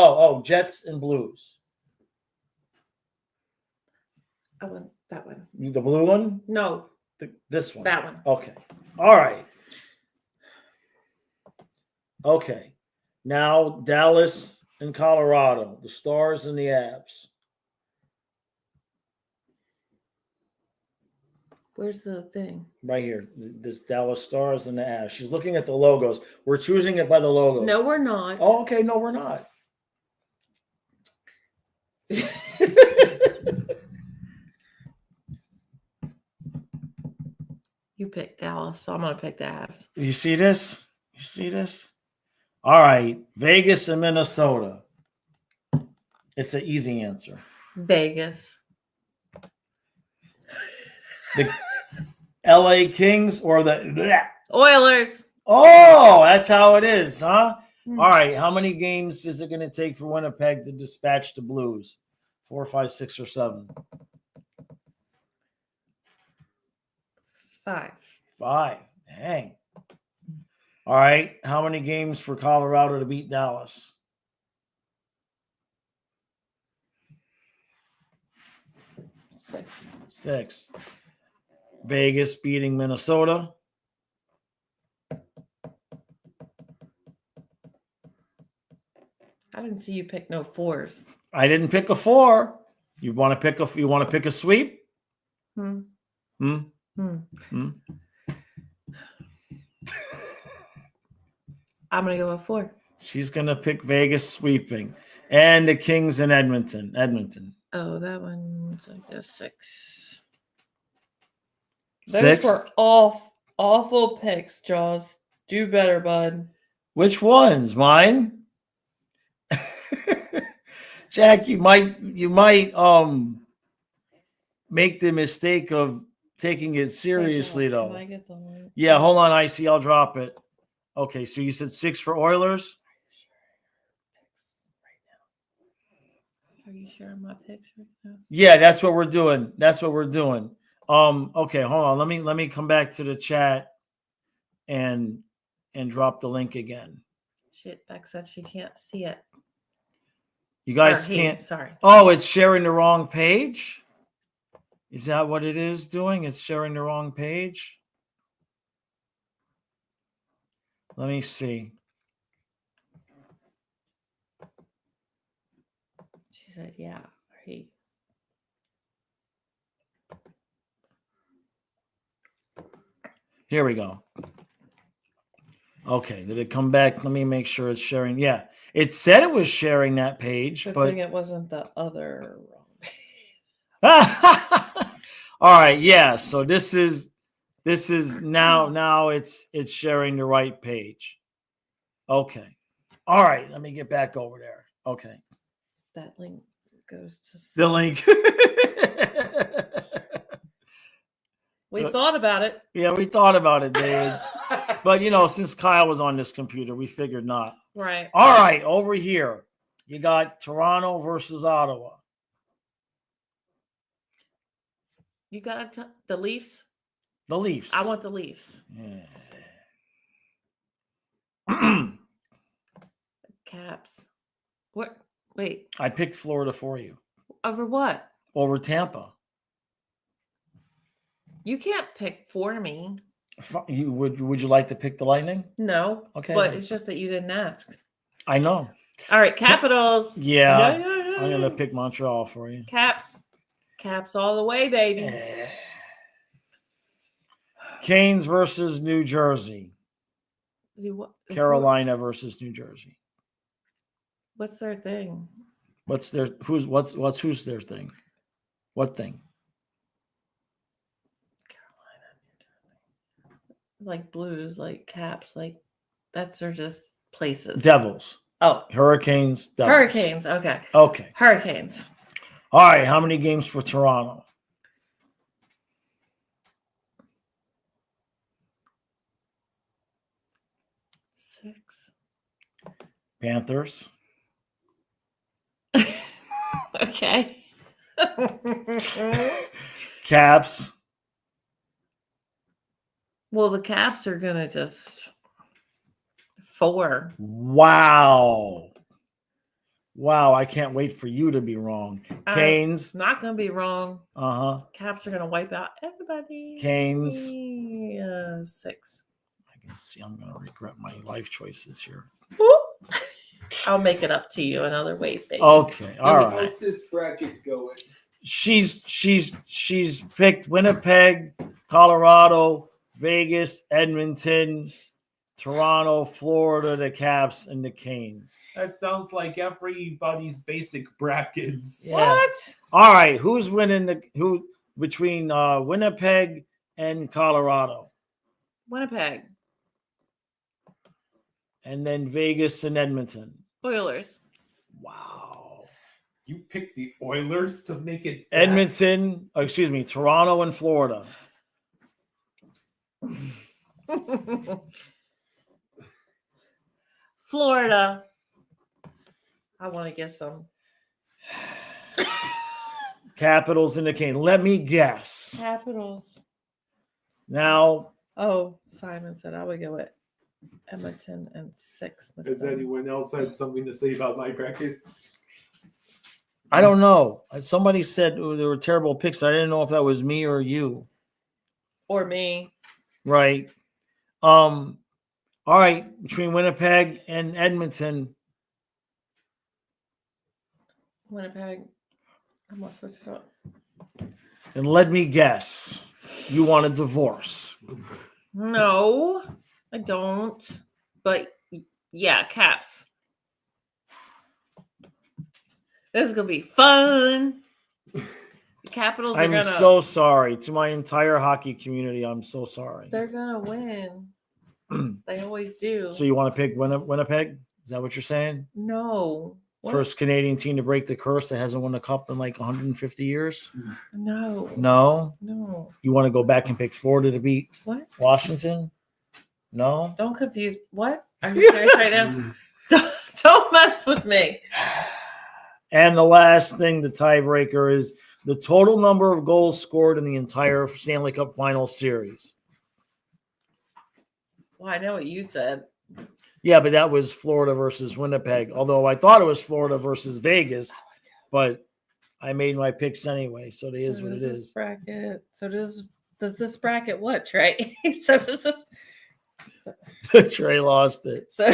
[SPEAKER 1] Jets and Blues.
[SPEAKER 3] I want that one.
[SPEAKER 1] The blue one?
[SPEAKER 3] No,
[SPEAKER 1] This one.
[SPEAKER 3] that one.
[SPEAKER 1] Okay. All right. Okay. Now Dallas and Colorado, the Stars and the Avs.
[SPEAKER 3] Where's the thing?
[SPEAKER 1] Right here. This Dallas Stars and the Avs. She's looking at the logos. We're choosing it by the logos.
[SPEAKER 3] No, we're not.
[SPEAKER 1] Oh, okay. No, we're not.
[SPEAKER 3] You picked Dallas, so I'm gonna pick the Avs.
[SPEAKER 1] You see this? You see this? All right. Vegas and Minnesota. It's an easy answer.
[SPEAKER 3] Vegas.
[SPEAKER 1] The LA Kings or the
[SPEAKER 3] Oilers.
[SPEAKER 1] Oh, that's how it is, huh? All right. How many games is it going to take for Winnipeg to dispatch the Blues? 4, 5, 6, or 7?
[SPEAKER 3] 5.
[SPEAKER 1] 5. Dang. All right. How many games for Colorado to beat Dallas? 6. Vegas beating Minnesota.
[SPEAKER 3] I didn't see you pick no 4s.
[SPEAKER 1] I didn't pick a 4. You want to pick a sweep?
[SPEAKER 3] Hmm.
[SPEAKER 1] Hmm.
[SPEAKER 3] Hmm.
[SPEAKER 1] Hmm.
[SPEAKER 3] I'm gonna go with 4.
[SPEAKER 1] She's gonna pick Vegas sweeping, and the Kings in Edmonton.
[SPEAKER 3] Oh, that one's like a 6.
[SPEAKER 1] 6.
[SPEAKER 3] Those were awful picks, Jaws. Do better, bud.
[SPEAKER 1] Which ones? Mine? Jack, you might make the mistake of taking it seriously,
[SPEAKER 3] Hey, Jaws,
[SPEAKER 1] though.
[SPEAKER 3] Can I get the link?
[SPEAKER 1] Yeah, hold on, Icy. I'll drop it. Okay, so you said 6 for Oilers?
[SPEAKER 3] Are you sharing my picks right now?
[SPEAKER 1] Yeah, that's what we're doing. Okay, hold on. Let me come back to the chat and drop the link again.
[SPEAKER 3] Shit, Beck said she can't see it.
[SPEAKER 1] You guys
[SPEAKER 3] Or he,
[SPEAKER 1] can't.
[SPEAKER 3] Sorry.
[SPEAKER 1] Oh, it's sharing the wrong page? Is that what it is doing? It's sharing the wrong page? Let me see.
[SPEAKER 3] She said, yeah. Or he.
[SPEAKER 1] Here we go. Okay, did it come back? Let me make sure it's sharing. Yeah, it said it was sharing that page,
[SPEAKER 3] Good
[SPEAKER 1] but
[SPEAKER 3] thing it wasn't the other wrong page.
[SPEAKER 1] all right, yeah. So this is now it's sharing the right page. Okay. All right, let me get back over there. Okay.
[SPEAKER 3] That link goes to
[SPEAKER 1] The link.
[SPEAKER 3] We thought about it.
[SPEAKER 1] Yeah, we thought about it, David. But since Kyle was on this computer, we figured not.
[SPEAKER 3] Right.
[SPEAKER 1] All right, over here. You got Toronto versus Ottawa.
[SPEAKER 3] You got the Leafs?
[SPEAKER 1] The Leafs.
[SPEAKER 3] I want the Leafs.
[SPEAKER 1] Yeah.
[SPEAKER 3] Caps. What? Wait.
[SPEAKER 1] I picked Florida for you.
[SPEAKER 3] Over what?
[SPEAKER 1] Over Tampa.
[SPEAKER 3] You can't pick for me.
[SPEAKER 1] Would you like to pick the Lightning?
[SPEAKER 3] No.
[SPEAKER 1] Okay.
[SPEAKER 3] But it's just that you didn't ask.
[SPEAKER 1] I know.
[SPEAKER 3] All right, Capitals.
[SPEAKER 1] Yeah.
[SPEAKER 3] I'm
[SPEAKER 1] going to pick Montreal for you.
[SPEAKER 3] Caps. Caps all the way, baby.
[SPEAKER 1] Canes versus New Jersey. Carolina versus New Jersey.
[SPEAKER 3] What's their thing?
[SPEAKER 1] Who's their thing? What thing?
[SPEAKER 3] Carolina. Like Blues, like Caps, like that's their just places.
[SPEAKER 1] Devils.
[SPEAKER 3] Oh.
[SPEAKER 1] Hurricanes. Devils.
[SPEAKER 3] Hurricanes. Okay.
[SPEAKER 1] Okay.
[SPEAKER 3] Hurricanes.
[SPEAKER 1] All right. How many games for Toronto?
[SPEAKER 3] 6.
[SPEAKER 1] Panthers.
[SPEAKER 3] Okay.
[SPEAKER 1] Caps.
[SPEAKER 3] Well, the Caps are gonna just 4.
[SPEAKER 1] Wow. Wow, I can't wait for you to be wrong. Canes.
[SPEAKER 3] Not gonna be wrong.
[SPEAKER 1] Caps
[SPEAKER 3] are gonna wipe out everybody.
[SPEAKER 1] Canes.
[SPEAKER 3] 6.
[SPEAKER 1] I can see I'm gonna regret my life choices here.
[SPEAKER 3] Whoop. I'll make it up to you in other ways, baby.
[SPEAKER 1] Okay, all right.
[SPEAKER 2] How's this bracket going?
[SPEAKER 1] She's picked Winnipeg, Colorado, Vegas, Edmonton, Toronto, Florida, the Caps, and the Canes.
[SPEAKER 2] That sounds like everybody's basic brackets.
[SPEAKER 1] Yeah.
[SPEAKER 3] What?
[SPEAKER 1] All right, who's winning between Winnipeg and Colorado?
[SPEAKER 3] Winnipeg.
[SPEAKER 1] And then Vegas and Edmonton.
[SPEAKER 3] Oilers.
[SPEAKER 1] Wow.
[SPEAKER 2] You picked the Oilers to make it back?
[SPEAKER 1] Edmonton, Toronto and Florida.
[SPEAKER 3] Florida. I want to get some.
[SPEAKER 1] Capitals and the Canes. Let me guess.
[SPEAKER 3] Capitals.
[SPEAKER 1] Now.
[SPEAKER 3] Oh, Simon said I would go with Edmonton and 6.
[SPEAKER 2] Has anyone else had something to say about my brackets?
[SPEAKER 1] I don't know. Somebody said there were terrible picks. I didn't know if that was me or you.
[SPEAKER 3] Or me.
[SPEAKER 1] Right. All right. Between Winnipeg and Edmonton.
[SPEAKER 3] Winnipeg. I'm going to switch it up.
[SPEAKER 1] And let me guess. You want a divorce.
[SPEAKER 3] No, I don't. But yeah, Caps. This is going to be fun. The Capitals are
[SPEAKER 1] I'm
[SPEAKER 3] going to.
[SPEAKER 1] so sorry. To my entire hockey community, I'm so sorry.
[SPEAKER 3] They're going to win. They always do.
[SPEAKER 1] So you want to pick Winnipeg? Is that what you're saying?
[SPEAKER 3] No. What?
[SPEAKER 1] First Canadian team to break the curse that hasn't won a cup in like 150 years?
[SPEAKER 3] No.
[SPEAKER 1] No? You want to go back and pick Florida to beat Washington? No?
[SPEAKER 3] Don't confuse. What? Are you serious right now? Don't mess with me.
[SPEAKER 1] And the last thing, the tiebreaker, is the total number of goals scored in the entire Stanley Cup Final Series.
[SPEAKER 3] Well, I know what you said.
[SPEAKER 1] Yeah, but that was Florida versus Winnipeg, although I thought it was Florida versus Vegas, but I made my picks anyway, so it is what it is.
[SPEAKER 3] Bracket. So does this bracket what, Trey? So does this...
[SPEAKER 1] Trey lost it. So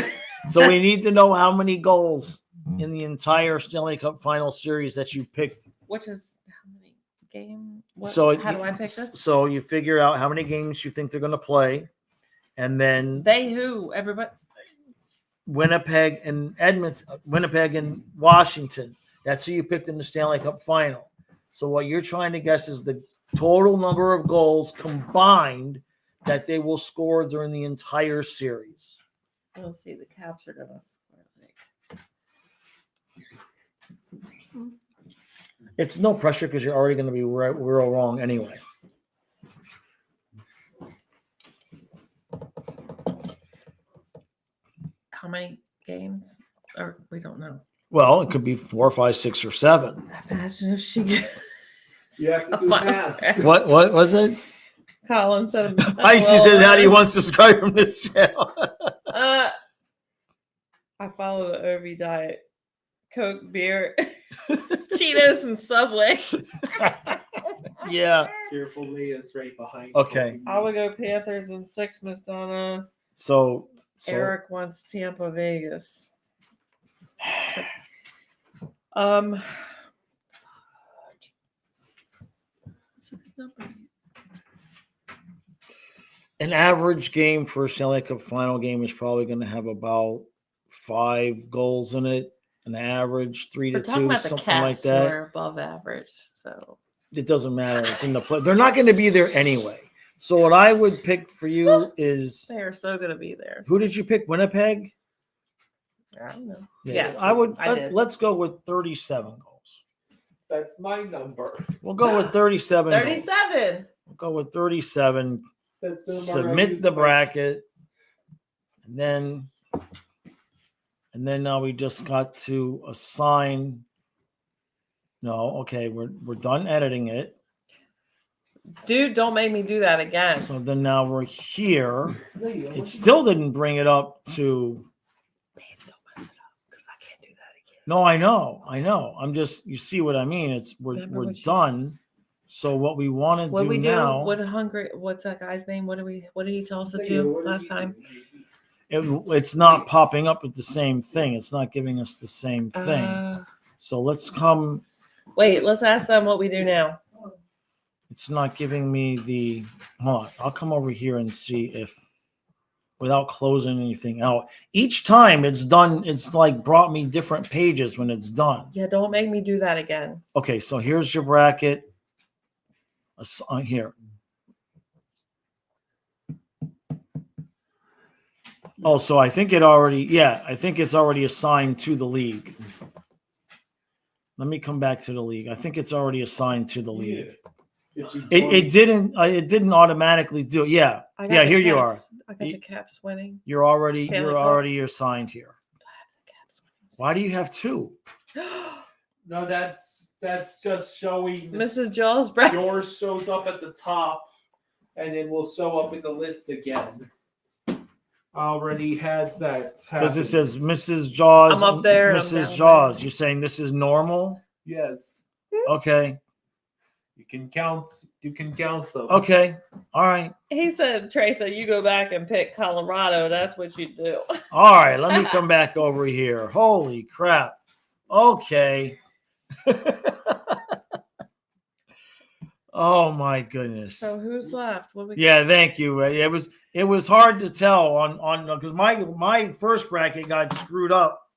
[SPEAKER 1] we need to know how many goals in the entire Stanley Cup Final Series that you picked.
[SPEAKER 3] Which is how many games? How do I pick this?
[SPEAKER 1] So you figure out how many games you think they're going to play, and then
[SPEAKER 3] everybody.
[SPEAKER 1] Winnipeg and Washington. That's who you picked in the Stanley Cup Final. So what you're trying to guess is the total number of goals combined that they will score during the entire series.
[SPEAKER 3] We'll see. The Caps are going to score.
[SPEAKER 1] It's no pressure because you're already going to be real wrong anyway.
[SPEAKER 3] How many games? Or we don't know.
[SPEAKER 1] Well, it could be 4, 5, 6, or 7.
[SPEAKER 3] Imagine if she gets.
[SPEAKER 2] You have to do math.
[SPEAKER 1] What was it?
[SPEAKER 3] Colin said.
[SPEAKER 1] Icy says, "How do you unsubscribe from this channel?"
[SPEAKER 3] I follow the OV diet: Coke, beer, Cheetos, and Subway.
[SPEAKER 1] Yeah.
[SPEAKER 2] Careful, Leia's right behind.
[SPEAKER 1] Okay.
[SPEAKER 3] I would go Panthers and 6, Miss Donna.
[SPEAKER 1] So
[SPEAKER 3] Eric wants Tampa, Vegas. What's a good number?
[SPEAKER 1] An average game for a Stanley Cup Final game is probably going to have about 5 goals in it. An average 3 to 2, something like that.
[SPEAKER 3] We're above average, so
[SPEAKER 1] it doesn't matter. It's in the play. They're not going to be there anyway. So what I would pick for you is
[SPEAKER 3] they are so going to be there.
[SPEAKER 1] Who did you pick? Winnipeg?
[SPEAKER 3] I don't know.
[SPEAKER 1] Yeah,
[SPEAKER 3] Yes,
[SPEAKER 1] let's go with 37 goals.
[SPEAKER 2] That's my number.
[SPEAKER 1] We'll go with 37.
[SPEAKER 3] 37.
[SPEAKER 1] We'll go with 37.
[SPEAKER 2] That's the
[SPEAKER 1] Submit the bracket, and then now we just got to assign. No, okay, we're done editing it.
[SPEAKER 3] Dude, don't make me do that again.
[SPEAKER 1] So then now we're here. It still didn't bring it up to.
[SPEAKER 3] Babe, don't mess it up because I can't do that again.
[SPEAKER 1] No, I know. I'm just, you see what I mean? It's
[SPEAKER 3] Remember
[SPEAKER 1] we're
[SPEAKER 3] what you-
[SPEAKER 1] done. So what we want to
[SPEAKER 3] What
[SPEAKER 1] do
[SPEAKER 3] we do?
[SPEAKER 1] now,
[SPEAKER 3] What's that guy's name? What did he tell us to do last time?
[SPEAKER 1] it's not popping up with the same thing. It's not giving us the same thing. So let's come.
[SPEAKER 3] Wait, let's ask them what we do now.
[SPEAKER 1] It's not giving me the. Hold on. I'll come over here and see if, without closing anything out. Each time it's done, it's like brought me different pages when it's done.
[SPEAKER 3] Yeah, don't make me do that again.
[SPEAKER 1] Okay, so here's your bracket. Here. Oh, so I think it's already assigned to the league. Let me come back to the league. I think it's already assigned to the league. It didn't automatically do it. Yeah. Yeah, here you are.
[SPEAKER 3] I got the Caps winning.
[SPEAKER 1] You're already
[SPEAKER 3] Stanley Cup.
[SPEAKER 1] assigned here. Why do you have two?
[SPEAKER 2] No, that's just showing.
[SPEAKER 3] Mrs. Jaws bracket.
[SPEAKER 2] Yours shows up at the top, and it will show up in the list again. I already had that.
[SPEAKER 1] Because it says Mrs. Jaws.
[SPEAKER 3] I'm up there.
[SPEAKER 1] Mrs. Jaws. You're saying this is normal?
[SPEAKER 2] Yes.
[SPEAKER 1] Okay.
[SPEAKER 2] You can count them.
[SPEAKER 1] Okay. All right.
[SPEAKER 3] Trey said, you go back and pick Colorado. That's what you do.
[SPEAKER 1] All right. Let me come back over here. Holy crap. Okay. Oh my goodness.
[SPEAKER 3] So who's left?
[SPEAKER 1] Yeah, thank you. It was hard to tell on because my first bracket got screwed up,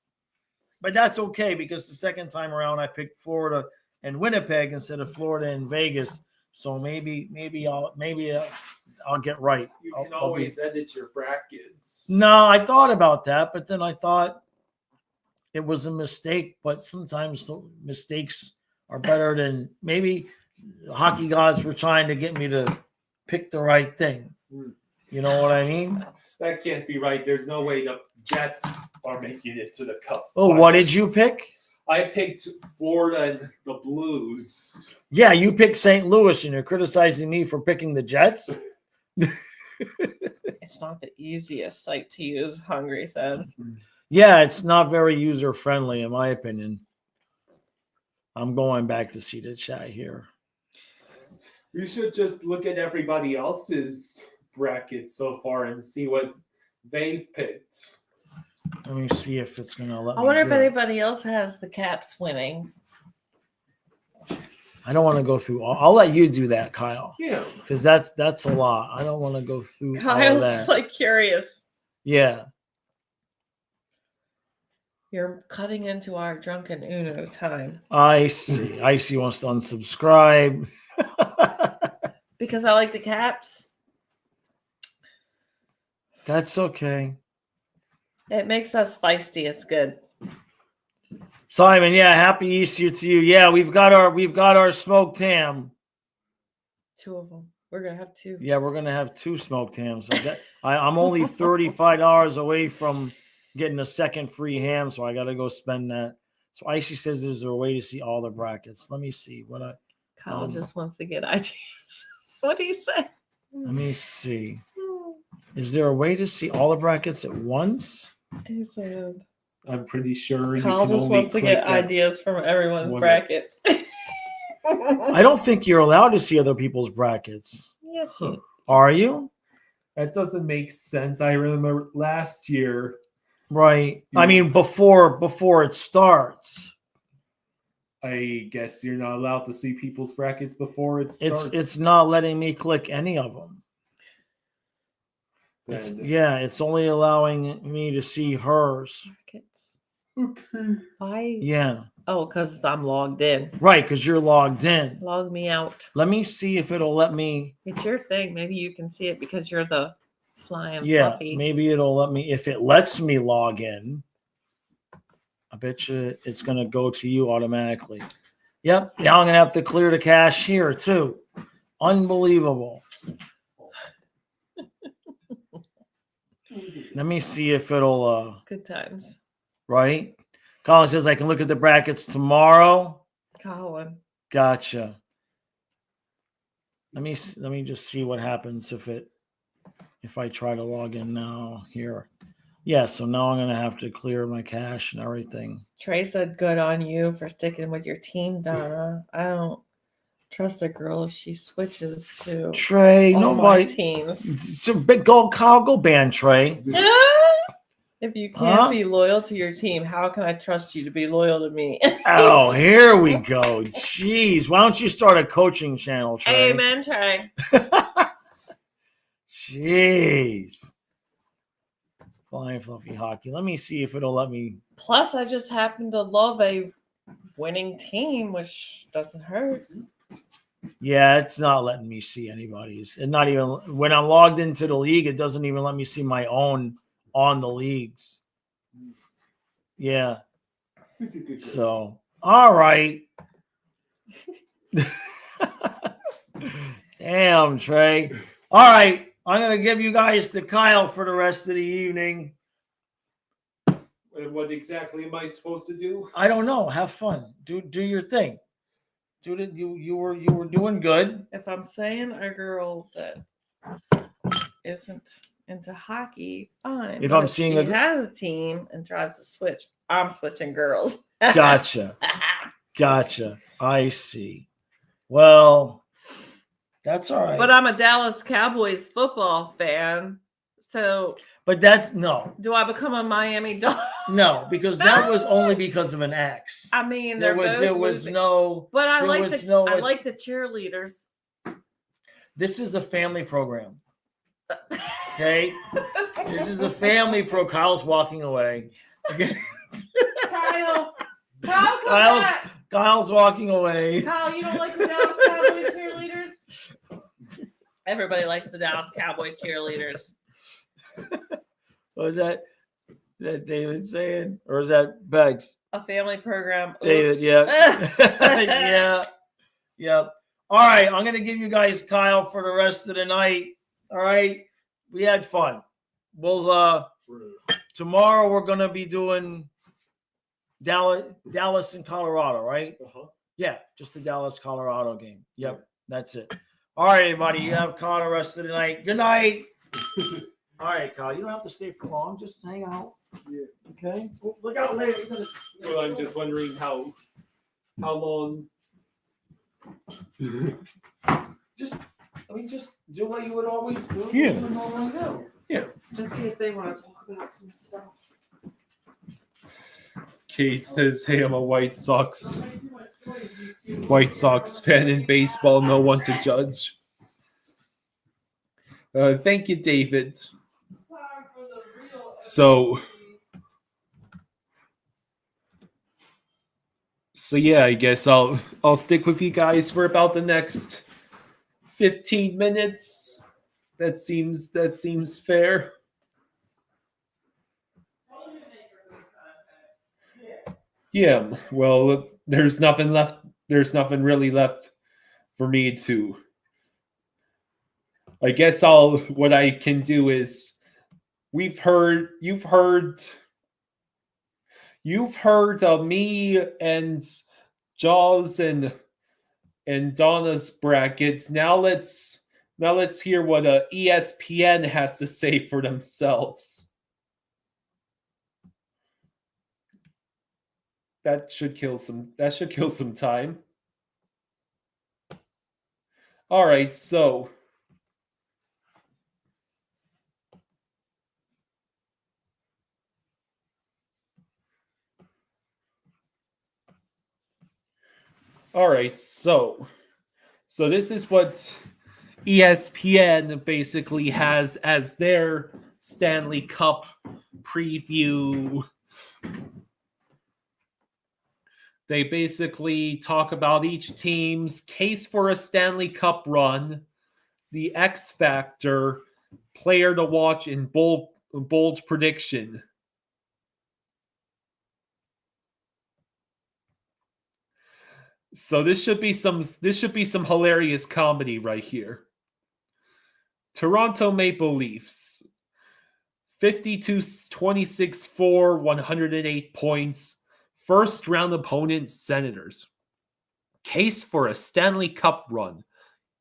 [SPEAKER 1] but that's okay because the second time around I picked Florida and Winnipeg instead of Florida and Vegas. So maybe I'll get right.
[SPEAKER 2] You can always edit your brackets.
[SPEAKER 1] No, I thought about that, but then I thought it was a mistake. But sometimes mistakes are better than maybe. Hockey gods were trying to get me to pick the right thing. You know what I mean?
[SPEAKER 2] That can't be right. There's no way the Jets are making it to the Cup.
[SPEAKER 1] Oh, what did you pick?
[SPEAKER 2] I picked Florida and the Blues.
[SPEAKER 1] Yeah, you picked St. Louis, and you're criticizing me for picking the Jets?
[SPEAKER 3] It's not the easiest site to use, Hungry said.
[SPEAKER 1] Yeah, it's not very user-friendly, in my opinion. I'm going back to see the chat here.
[SPEAKER 2] You should just look at everybody else's bracket so far and see what they've picked.
[SPEAKER 1] Let me see if it's going to let me.
[SPEAKER 3] I wonder if
[SPEAKER 1] do it.
[SPEAKER 3] anybody else has the Caps winning.
[SPEAKER 1] I don't want to go through all. I'll let you do that, Kyle.
[SPEAKER 2] Yeah.
[SPEAKER 1] Because that's a lot. I don't want to go through all
[SPEAKER 3] Kyle's
[SPEAKER 1] that.
[SPEAKER 3] like curious.
[SPEAKER 1] Yeah.
[SPEAKER 3] You're cutting into our drunken Uno time.
[SPEAKER 1] I see. Icy wants to unsubscribe.
[SPEAKER 3] Because I like the Caps.
[SPEAKER 1] That's okay.
[SPEAKER 3] It makes us feisty. It's good.
[SPEAKER 1] Simon, yeah, happy Easter to you. Yeah, we've got our smoked ham.
[SPEAKER 3] 2 of them. We're gonna have 2.
[SPEAKER 1] Yeah, we're gonna have 2 smoked hams. So I'm only $35 away from getting a second free ham, so I gotta go spend that. So Icy says there's a way to see all the brackets. Let me see
[SPEAKER 3] Kyle just wants to get ideas. What do you say?
[SPEAKER 1] Let me see. Is there a way to see all the brackets at once?
[SPEAKER 3] He said.
[SPEAKER 2] I'm pretty sure.
[SPEAKER 3] Kyle just wants to get ideas from everyone's brackets.
[SPEAKER 1] I don't think you're allowed to see other people's brackets.
[SPEAKER 3] Yes, you.
[SPEAKER 1] Are you?
[SPEAKER 2] That doesn't make sense. I remember last year.
[SPEAKER 1] Right. I mean, before it starts.
[SPEAKER 2] I guess you're not allowed to see people's brackets before it starts.
[SPEAKER 1] It's not letting me click any of them. It's only allowing me to see hers.
[SPEAKER 3] Brackets.
[SPEAKER 2] Okay.
[SPEAKER 1] Yeah.
[SPEAKER 3] Oh, because I'm logged in.
[SPEAKER 1] Right, because you're logged in.
[SPEAKER 3] Log me out.
[SPEAKER 1] Let me see if it'll let me.
[SPEAKER 3] It's your thing. Maybe you can see it because you're the flying fluffy.
[SPEAKER 1] Maybe it'll let me. If it lets me log in, I bet you it's going to go to you automatically. Yep. Now I'm going to have to clear the cache here too. Unbelievable. Let me see if it'll.
[SPEAKER 3] Good times.
[SPEAKER 1] Right. Colin says I can look at the brackets tomorrow.
[SPEAKER 3] Colin.
[SPEAKER 1] Gotcha. Let me just see what happens if I try to log in now here. Yeah, so now I'm going to have to clear my cash and everything.
[SPEAKER 3] Trey said, "Good on you for sticking with your team, Donna. I don't trust a girl if she switches to
[SPEAKER 1] Trey,
[SPEAKER 3] all
[SPEAKER 1] nobody.
[SPEAKER 3] my teams.
[SPEAKER 1] It's a big gold Kyle, go ban Trey.
[SPEAKER 3] If you can't be loyal to your team, how can I trust you to be loyal to me?"
[SPEAKER 1] Oh, here we go. Jeez, why don't you start a coaching channel, Trey?
[SPEAKER 3] Amen, Trey.
[SPEAKER 1] Jeez. Flying fluffy hockey. Let me see if it'll let me.
[SPEAKER 3] Plus, I just happen to love a winning team, which doesn't hurt.
[SPEAKER 1] Yeah, it's not letting me see anybody's. And not even when I'm logged into the league, it doesn't even let me see my own on the leagues. Yeah. So, all right. Damn, Trey. All right. I'm going to give you guys to Kyle for the rest of the evening.
[SPEAKER 2] And what exactly am I supposed to do?
[SPEAKER 1] I don't know. Have fun. Do your thing. You were doing good.
[SPEAKER 3] If I'm saying a girl that isn't into hockey, fine.
[SPEAKER 1] If
[SPEAKER 3] But
[SPEAKER 1] I'm seeing
[SPEAKER 3] she
[SPEAKER 1] a
[SPEAKER 3] has a team and tries to switch, I'm switching girls.
[SPEAKER 1] Gotcha. I see. Well, that's all right.
[SPEAKER 3] But I'm a Dallas Cowboys football fan. So
[SPEAKER 1] But that's no.
[SPEAKER 3] do I become a Miami Dolphin?
[SPEAKER 1] No, because that was only because of an ex.
[SPEAKER 3] I mean,
[SPEAKER 1] There was
[SPEAKER 3] losing.
[SPEAKER 1] no.
[SPEAKER 3] But I
[SPEAKER 1] there
[SPEAKER 3] like
[SPEAKER 1] was
[SPEAKER 3] the
[SPEAKER 1] no-
[SPEAKER 3] I like the cheerleaders.
[SPEAKER 1] This is a family program. Okay? This is a family pro. Kyle's walking away. Okay?
[SPEAKER 3] Kyle, come back.
[SPEAKER 1] Kyle's walking away.
[SPEAKER 3] Kyle, you don't like the Dallas Cowboys cheerleaders? Everybody likes the Dallas Cowboy cheerleaders.
[SPEAKER 1] What was that? Is that David saying? Or is that Beggs?
[SPEAKER 3] A family program.
[SPEAKER 1] David,
[SPEAKER 3] Oops.
[SPEAKER 1] yeah. Yeah. All right. I'm going to give you guys Kyle for the rest of the night. All right. We had fun. We'll, tomorrow we're going to be doing Dallas and Colorado, right?
[SPEAKER 2] Uh-huh.
[SPEAKER 1] Yeah. Just the Dallas Colorado game. Yep. That's it. All right, everybody. You have Kyle the rest of the night. Good night. All right, Kyle. You don't have to stay for long. Just hang out.
[SPEAKER 2] Yeah.
[SPEAKER 1] Okay. Look out later.
[SPEAKER 2] Well, I'm just wondering how long.
[SPEAKER 1] Just do what you would always do.
[SPEAKER 2] Yeah.
[SPEAKER 1] You would normally do.
[SPEAKER 3] Just see if they want to talk about some stuff.
[SPEAKER 2] Kate says, "Hey, I'm a White Sox fan in baseball. No one to judge." Thank you, David. So yeah, I guess I'll stick with you guys for about the next 15 minutes. That seems fair. Yeah, well, there's nothing left. There's nothing really left for me to. I guess what I can do is you've heard of me and Jaws and Donna's brackets. Now let's hear what ESPN has to say for themselves. That should kill some time. All right, so this is what ESPN basically has as their Stanley Cup preview. They basically talk about each team's case for a Stanley Cup run, the X factor, player to watch, and bold prediction. So this should be some hilarious comedy right here. Toronto Maple Leafs, 52-26-4, 108 points. First round opponent, Senators. Case for a Stanley Cup run.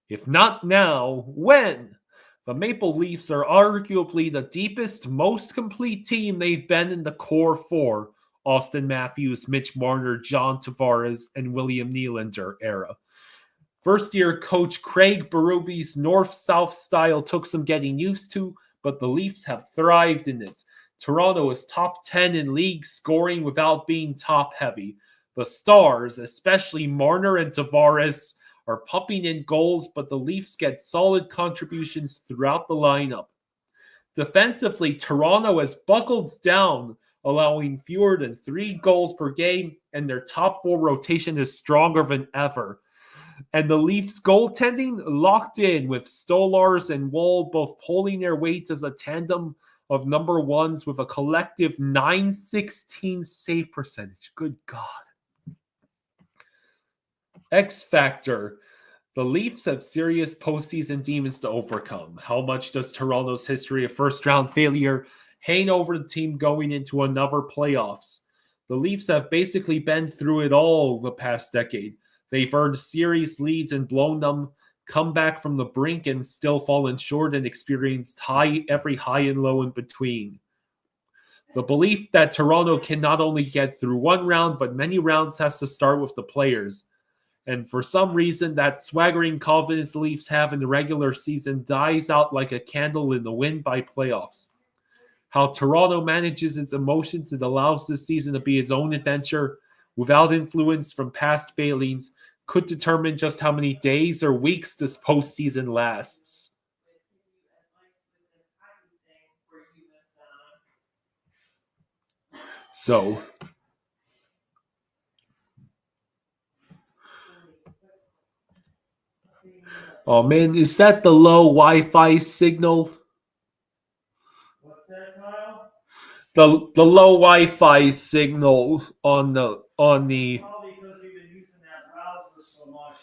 [SPEAKER 2] If not now, when? The Maple Leafs are arguably the deepest, most complete team they've been in the core four, Austin Matthews, Mitch Marner, John Tavares, and William Nylander era. First-year coach Craig Berube's north-south style took some getting used to, but the Leafs have thrived in it. Toronto is top 10 in league scoring without being top-heavy. The Stars, especially Marner and Tavares, are pumping in goals, but the Leafs get solid contributions throughout the lineup. Defensively, Toronto has buckled down, allowing fewer than 3 goals per game, and their top 4 rotation is stronger than ever. And the Leafs' goaltending locked in, with Stolarz and Woll both pulling their weights as a tandem of number ones with a collective .916 save percentage. Good God. X Factor. The Leafs have serious postseason demons to overcome. How much does Toronto's history of first-round failure hang over the team going into another playoffs? The Leafs have basically been through it all the past decade. They've earned series leads and blown them, come back from the brink and still fallen short, and experienced every high and low in between. The belief that Toronto can not only get through one round, but many rounds has to start with the players. And for some reason, that swaggering confidence the Leafs have in the regular season dies out like a candle in the wind by playoffs. How Toronto manages its emotions and allows this season to be its own adventure without influence from past failings could determine just how many days or weeks this postseason lasts. So, oh man, is that the low Wi-Fi signal?
[SPEAKER 1] What's that, Kyle?
[SPEAKER 2] The low Wi-Fi signal on the
[SPEAKER 1] Probably because we've been using that browser so much.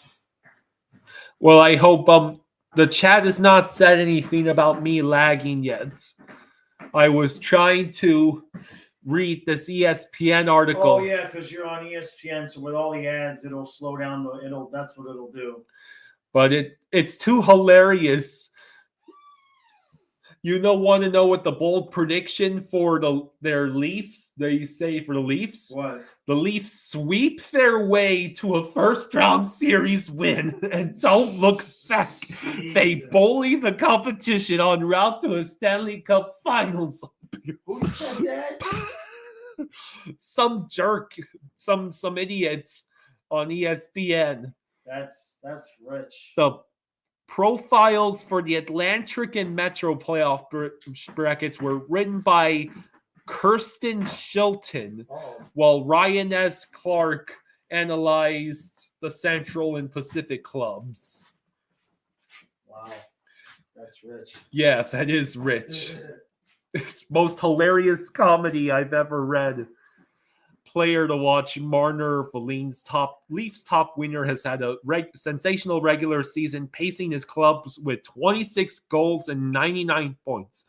[SPEAKER 2] Well, I hope the chat has not said anything about me lagging yet. I was trying to read this ESPN article.
[SPEAKER 1] Oh yeah, because you're on ESPN, so with all the ads, it'll slow down that's what it'll do.
[SPEAKER 2] But it's too hilarious. Want to know what the bold prediction for their Leafs? They say for the Leafs.
[SPEAKER 1] What?
[SPEAKER 2] The Leafs sweep their way to a first-round series win and don't look back.
[SPEAKER 1] Jesus.
[SPEAKER 2] They bully the competition en route to a Stanley Cup Finals.
[SPEAKER 1] Who said that?
[SPEAKER 2] Some jerk, some idiots on ESPN.
[SPEAKER 1] That's rich.
[SPEAKER 2] The profiles for the Atlantic and Metro playoff brackets were written by Kirsten Shilton, while Ryan S. Clark analyzed the Central and Pacific clubs.
[SPEAKER 1] Wow, that's rich.
[SPEAKER 2] Yeah, that is rich. It's most hilarious comedy I've ever read. Player to watch, Marner, Leafs top winner, has had a sensational regular season, pacing his clubs with 26 goals and 99 points.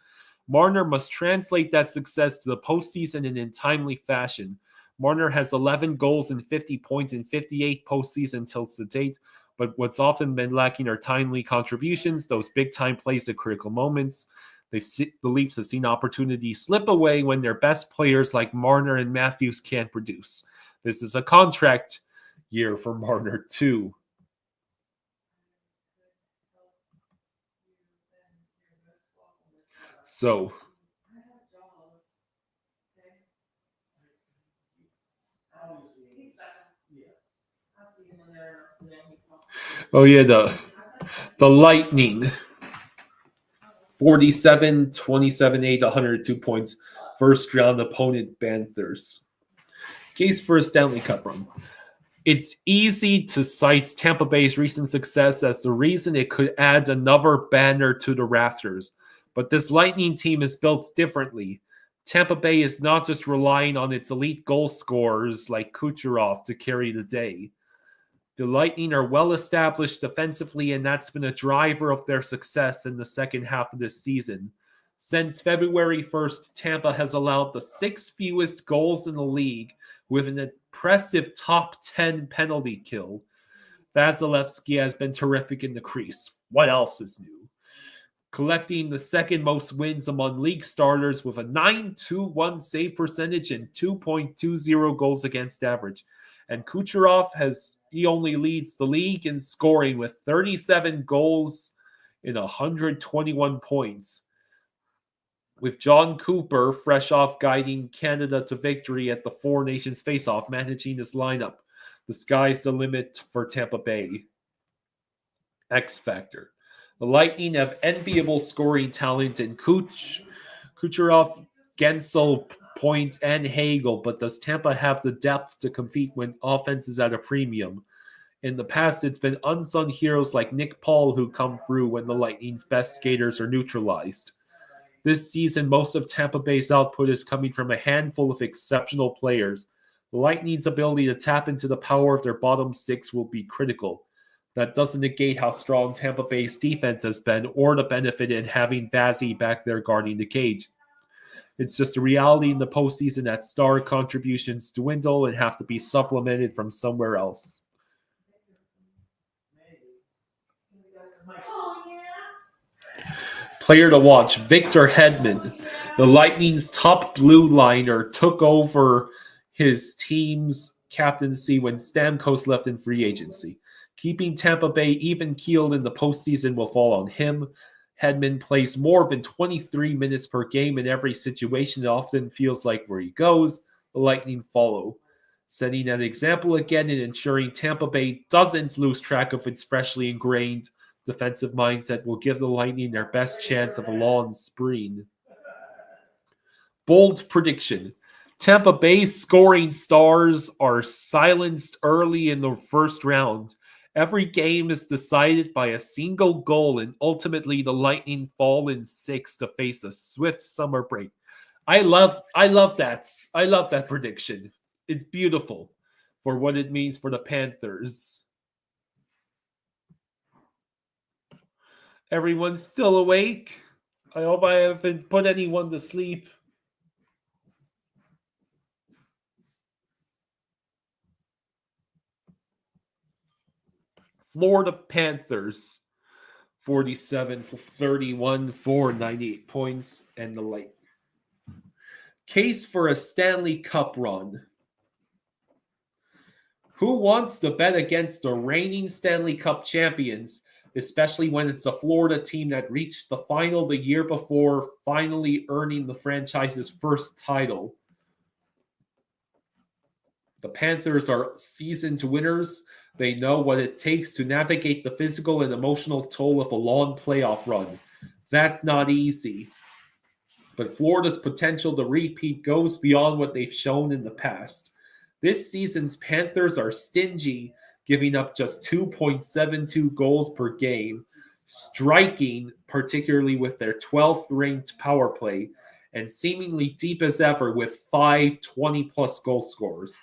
[SPEAKER 2] Marner must translate that success to the postseason in timely fashion. Marner has 11 goals and 50 points in 58 postseason tilts to date, but what's often been lacking are timely contributions, those big-time plays at critical moments. The Leafs have seen opportunities slip away when their best players like Marner and Matthews can't produce. This is a contract year for Marner, too. So, oh yeah, the Lightning. 47, 27, 8, 102 points. First round opponent, Panthers. Case for a Stanley Cup run. It's easy to cite Tampa Bay's recent success as the reason it could add another banner to the rafters. But this Lightning team is built differently. Tampa Bay is not just relying on its elite goal scorers like Kucherov to carry the day. The Lightning are well established defensively, and that's been a driver of their success in the second half of this season. Since February 1st, Tampa has allowed the 6th fewest goals in the league with an impressive top 10 penalty kill. Vasilevsky has been terrific in the crease. What else is new? collecting the second most wins among league starters with a .921 save percentage and 2.20 goals against average. And Kucherov he only leads the league in scoring with 37 goals in 121 points. With John Cooper, fresh off guiding Canada to victory at the Four Nations Face-Off, managing his lineup. The sky's the limit for Tampa Bay. X Factor. The Lightning have enviable scoring talent in Kucherov, Gensel, Point, and Hagel, but does Tampa have the depth to compete when offense is at a premium? In the past, it's been unsung heroes like Nick Paul who come through when the Lightning's best skaters are neutralized. This season, most of Tampa Bay's output is coming from a handful of exceptional players. The Lightning's ability to tap into the power of their bottom six will be critical. That doesn't negate how strong Tampa Bay's defense has been or the benefit in having Vazzy back there guarding the cage. It's just a reality in the postseason that star contributions dwindle and have to be supplemented from somewhere else. Player to watch, Victor Hedman. The Lightning's top blue liner took over his team's captaincy when Stamkos left in free agency. Keeping Tampa Bay even-keeled in the postseason will fall on him. Hedman plays more than 23 minutes per game in every situation. It often feels like where he goes, the Lightning follow. Setting an example again and ensuring Tampa Bay doesn't lose track of its freshly ingrained defensive mindset will give the Lightning their best chance of a long spree. Bold prediction. Tampa Bay's scoring stars are silenced early in the first round. Every game is decided by a single goal, and ultimately the Lightning fall in 6 to face a swift summer break. I love that. I love that prediction. It's beautiful for what it means for the Panthers. Everyone's still awake. I hope I haven't put anyone to sleep. Florida Panthers, 47-31 for 98 points, and the Lightning. Case for a Stanley Cup run. Who wants to bet against the reigning Stanley Cup champions, especially when it's a Florida team that reached the final the year before, finally earning the franchise's first title? The Panthers are seasoned winners. They know what it takes to navigate the physical and emotional toll of a long playoff run. That's not easy. But Florida's potential to repeat goes beyond what they've shown in the past. This season's Panthers are stingy, giving up just 2.72 goals per game, striking, particularly with their 12th-ranked power play, and seemingly deep as ever with 5 20-plus goal scorers.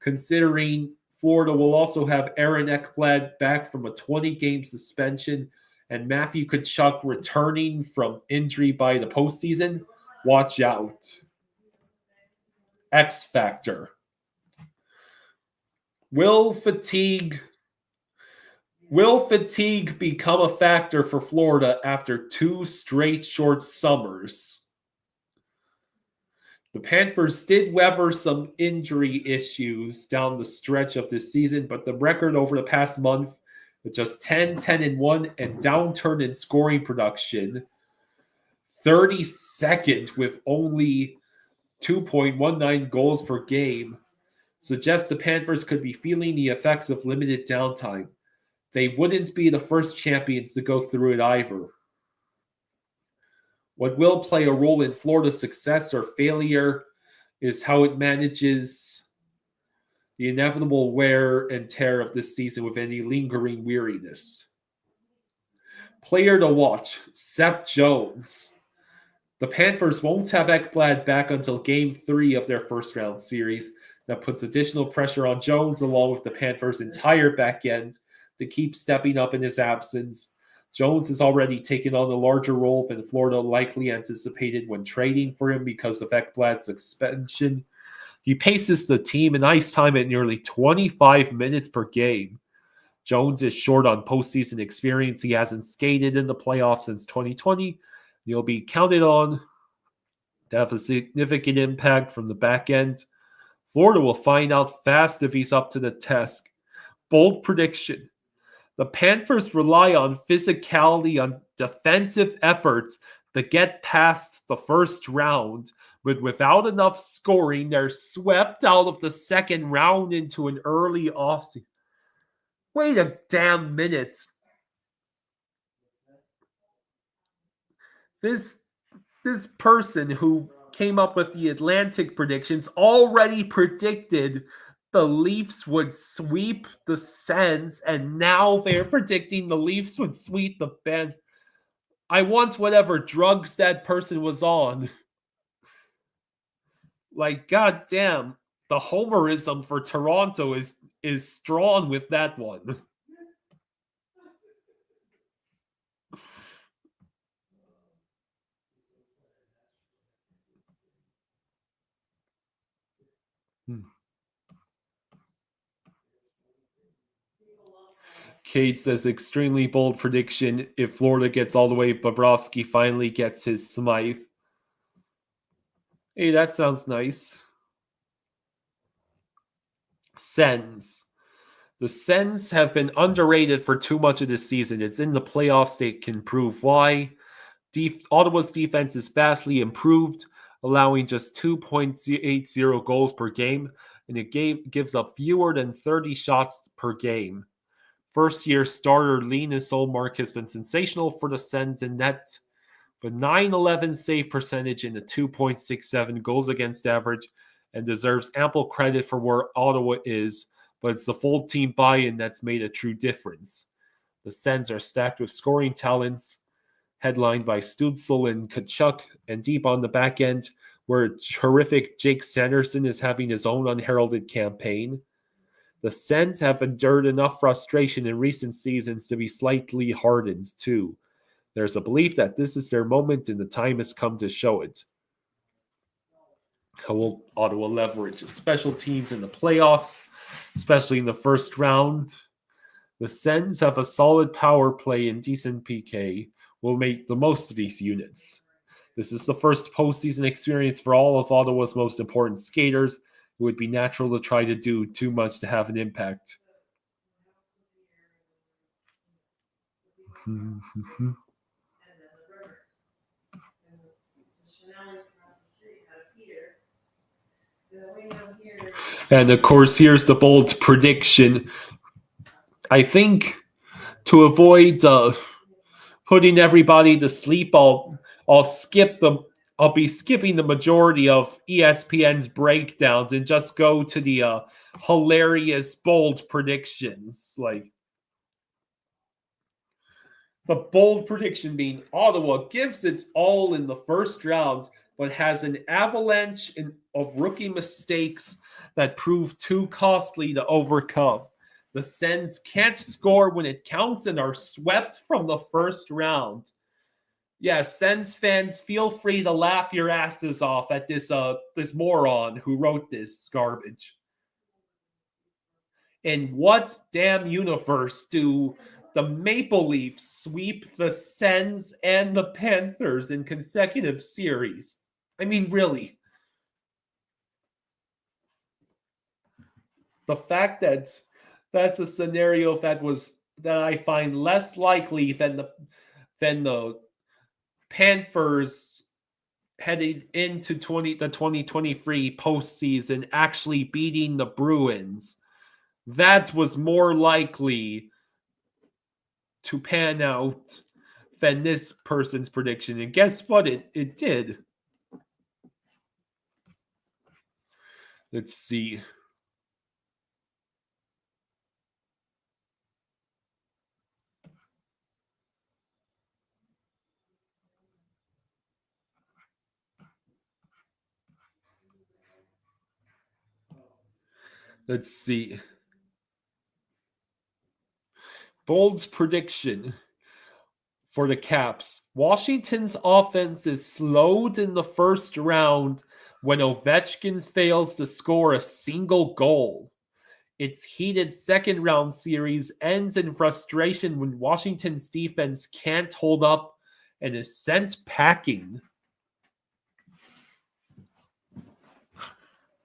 [SPEAKER 2] Considering Florida will also have Aaron Ekblad back from a 20-game suspension and Matthew Tkachuk returning from injury by the postseason, watch out. X Factor. Will fatigue become a factor for Florida after 2 straight short summers? The Panthers did weather some injury issues down the stretch of this season, but the record over the past month with just 10-1, and downturn in scoring production, 32nd with only 2.19 goals per game, suggests the Panthers could be feeling the effects of limited downtime. They wouldn't be the first champions to go through it either. What will play a role in Florida's success or failure is how it manages the inevitable wear and tear of this season with any lingering weariness. Player to watch, Seth Jones. The Panthers won't have Ekblad back until Game 3 of their first-round series. That puts additional pressure on Jones along with the Panthers' entire back end to keep stepping up in his absence. Jones has already taken on a larger role than Florida likely anticipated when trading for him because of Ekblad's suspension. He paces the team in ice time at nearly 25 minutes per game. Jones is short on postseason experience. He hasn't skated in the playoffs since 2020. He'll be counted on to have a significant impact from the back end. Florida will find out fast if he's up to the task. Bold prediction. The Panthers rely on physicality, on defensive efforts to get past the first round, but without enough scoring, they're swept out of the second round into an early offseason. Wait a damn minute. This person who came up with the Atlantic predictions already predicted the Leafs would sweep the Sens, and now they're predicting the Leafs would sweep the Panthers. I want whatever drugs that person was on. Like, goddamn, the homerism for Toronto is strong with that one. Kate says, extremely bold prediction. If Florida gets all the way, Bobrovsky finally gets his Smythe. Hey, that sounds nice. Sens. The Sens have been underrated for too much of this season. It's in the playoffs. They can prove why. Ottawa's defense is vastly improved, allowing just 2.80 goals per game, and it gives up fewer than 30 shots per game. First-year starter Linus Olmark has been sensational for the Sens in net, with 911 save percentage and a 2.67 goals against average, and deserves ample credit for where Ottawa is, but it's the full team buy-in that's made a true difference. The Sens are stacked with scoring talents, headlined by Stützle and Tkachuk, and deep on the back end, where terrific Jake Sanderson is having his own unheralded campaign. The Sens have endured enough frustration in recent seasons to be slightly hardened, too. There's a belief that this is their moment and the time has come to show it. How will Ottawa leverage special teams in the playoffs, especially in the first round? The Sens have a solid power play and decent PK. Will make the most of these units. This is the first postseason experience for all of Ottawa's most important skaters. It would be natural to try to do too much to have an impact. And of course, here's the bold prediction. I think to avoid putting everybody to sleep, I'll be skipping the majority of ESPN's breakdowns and just go to the hilarious bold predictions. Like the bold prediction being Ottawa gives its all in the first round, but has an avalanche of rookie mistakes that prove too costly to overcome. The Sens can't score when it counts and are swept from the first round. Yes, Sens fans, feel free to laugh your asses off at this moron who wrote this garbage. In what damn universe do the Maple Leafs sweep the Sens and the Panthers in consecutive series? I mean, really. The fact that that's a scenario that I find less likely than the Panthers headed into the 2023 postseason actually beating the Bruins. That was more likely to pan out than this person's prediction. And guess what? It did. Let's see. Let's see. Bold's prediction for the Caps. Washington's offense is slowed in the first round when Ovechkin fails to score a single goal. Its heated second-round series ends in frustration when Washington's defense can't hold up and is sent packing.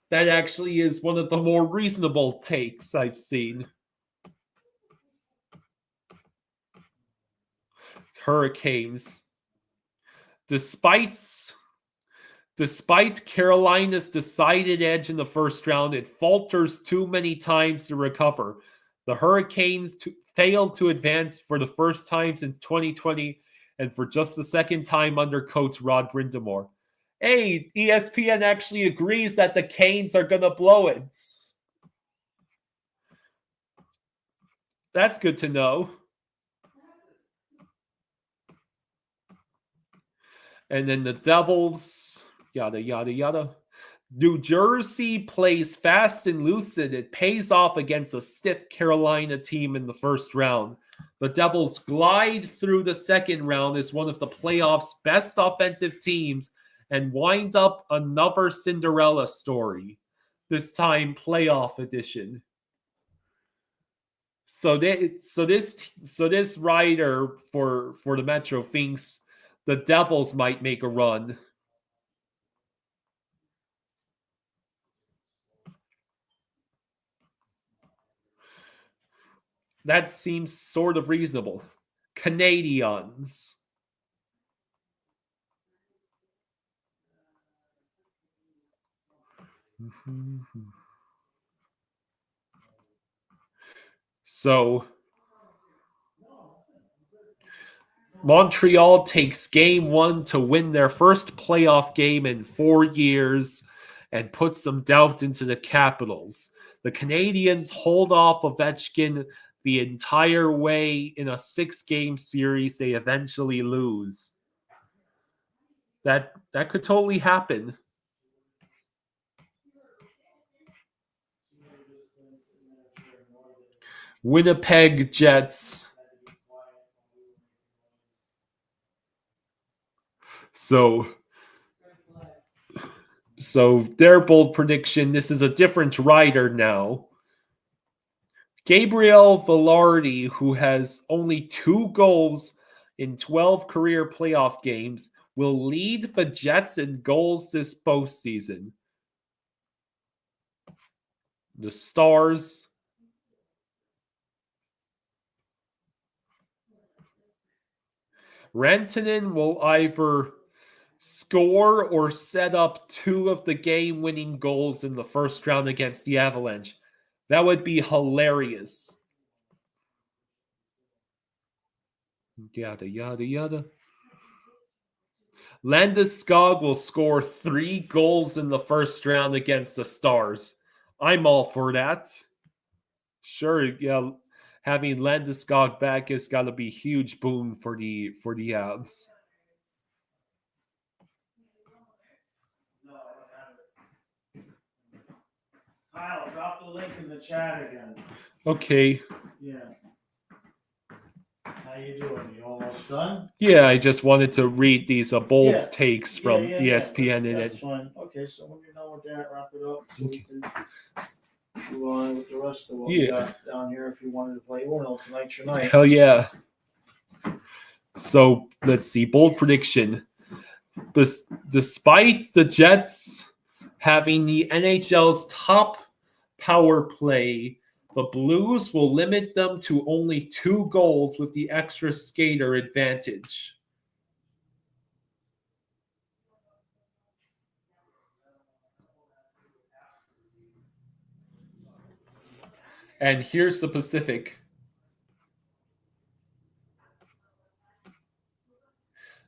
[SPEAKER 2] That actually is one of the more reasonable takes I've seen. Hurricanes. Despite Carolina's decided edge in the first round, it falters too many times to recover. The Hurricanes failed to advance for the first time since 2020 and for just the second time under coach Rod Brindamore. Hey, ESPN actually agrees that the Canes are going to blow it. That's good to know. And then the Devils, yada, yada, yada. New Jersey plays fast and loose, and it pays off against a stiff Carolina team in the first round. The Devils glide through the second round as one of the playoffs' best offensive teams and wind up another Cinderella story, this time playoff edition. So this writer for the Metro thinks the Devils might make a run. That seems sort of reasonable. Canadiens. So Montreal takes game 1 to win their first playoff game in 4 years and put some doubt into the Capitals. The Canadiens hold off Ovechkin the entire way in a 6-game series they eventually lose. That could totally happen. Winnipeg Jets. So their bold prediction, this is a different writer now. Gabriel Velarde, who has only 2 goals in 12 career playoff games, will lead the Jets in goals this postseason. The Stars. Rantanen will either score or set up 2 of the game-winning goals in the first round against the Avalanche. That would be hilarious. Yada, yada, yada. Landeskog will score 3 goals in the first round against the Stars. I'm all for that. Sure, yeah, having Landeskog back has got to be a huge boon for the Avs.
[SPEAKER 1] Kyle, drop the link in the chat again.
[SPEAKER 2] Okay.
[SPEAKER 1] Yeah. How you doing? You almost done?
[SPEAKER 2] Yeah, I just wanted to read these bold takes from ESPN.
[SPEAKER 1] That's fine. Okay, so when you're done with that, wrap it up so we can move on with the rest of what we got down here. If you wanted to play Uno, tonight's your night.
[SPEAKER 2] Hell yeah. So let's see. Bold prediction. Despite the Jets having the NHL's top power play, the Blues will limit them to only 2 goals with the extra skater advantage. And here's the Pacific.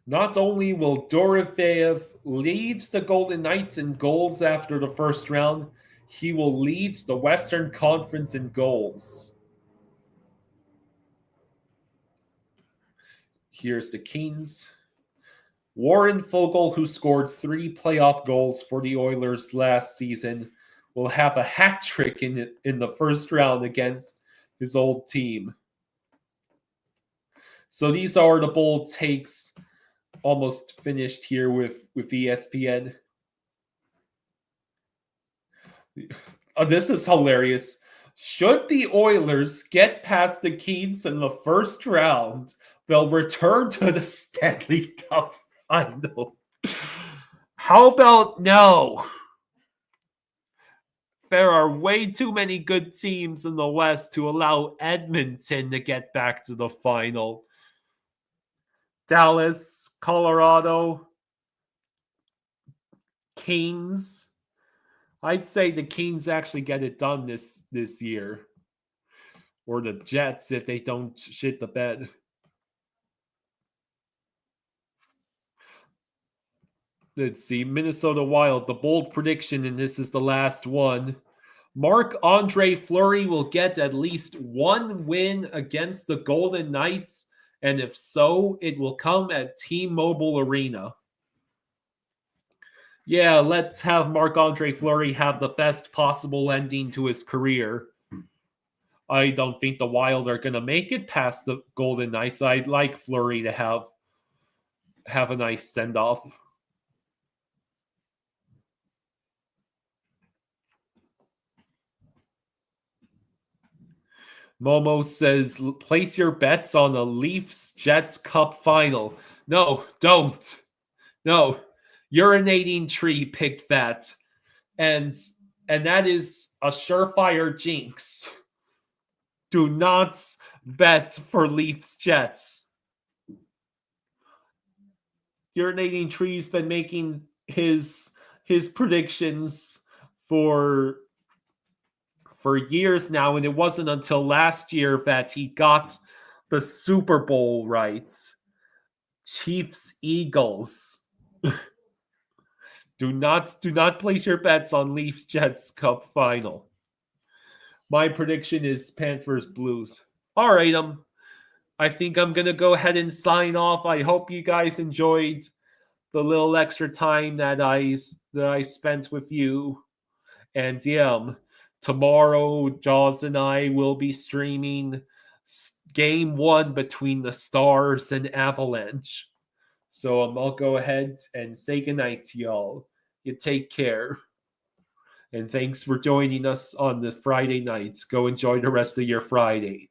[SPEAKER 2] Not only will Dorofeyev lead the Golden Knights in goals after the first round, he will lead the Western Conference in goals. Here's the Kings. Warren Fogle, who scored 3 playoff goals for the Oilers last season, will have a hat trick in the first round against his old team. So these are the bold takes. Almost finished here with ESPN. This is hilarious. Should the Oilers get past the Kings in the first round, they'll return to the Stanley Cup final. How about no? There are way too many good teams in the West to allow Edmonton to get back to the final. Dallas, Colorado, Kings. I'd say the Kings actually get it done this year. Or the Jets if they don't shit the bed. Let's see. Minnesota Wild, the bold prediction, and this is the last one. Marc-Andre Fleury will get at least one win against the Golden Knights, and if so, it will come at T-Mobile Arena. Yeah, let's have Marc-Andre Fleury have the best possible ending to his career. I don't think the Wild are going to make it past the Golden Knights. I'd like Fleury to have a nice send-off. Momo says, place your bets on the Leafs-Jets Cup final. No, don't. No, urinating tree picked that. And that is a surefire jinx. Do not bet for Leafs-Jets. Urinating tree's been making his predictions for years now, and it wasn't until last year that he got the Super Bowl right. Chiefs Eagles. Do not place your bets on Leafs Jets Cup final. My prediction is Panthers Blues. All right, I think I'm gonna go ahead and sign off. I hope you guys enjoyed the little extra time that I spent with you. And yeah, tomorrow, Jaws and I will be streaming Game 1 between the Stars and Avalanche. So I'll go ahead and say goodnight to y'all. You take care. And thanks for joining us on the Friday nights. Go enjoy the rest of your Friday.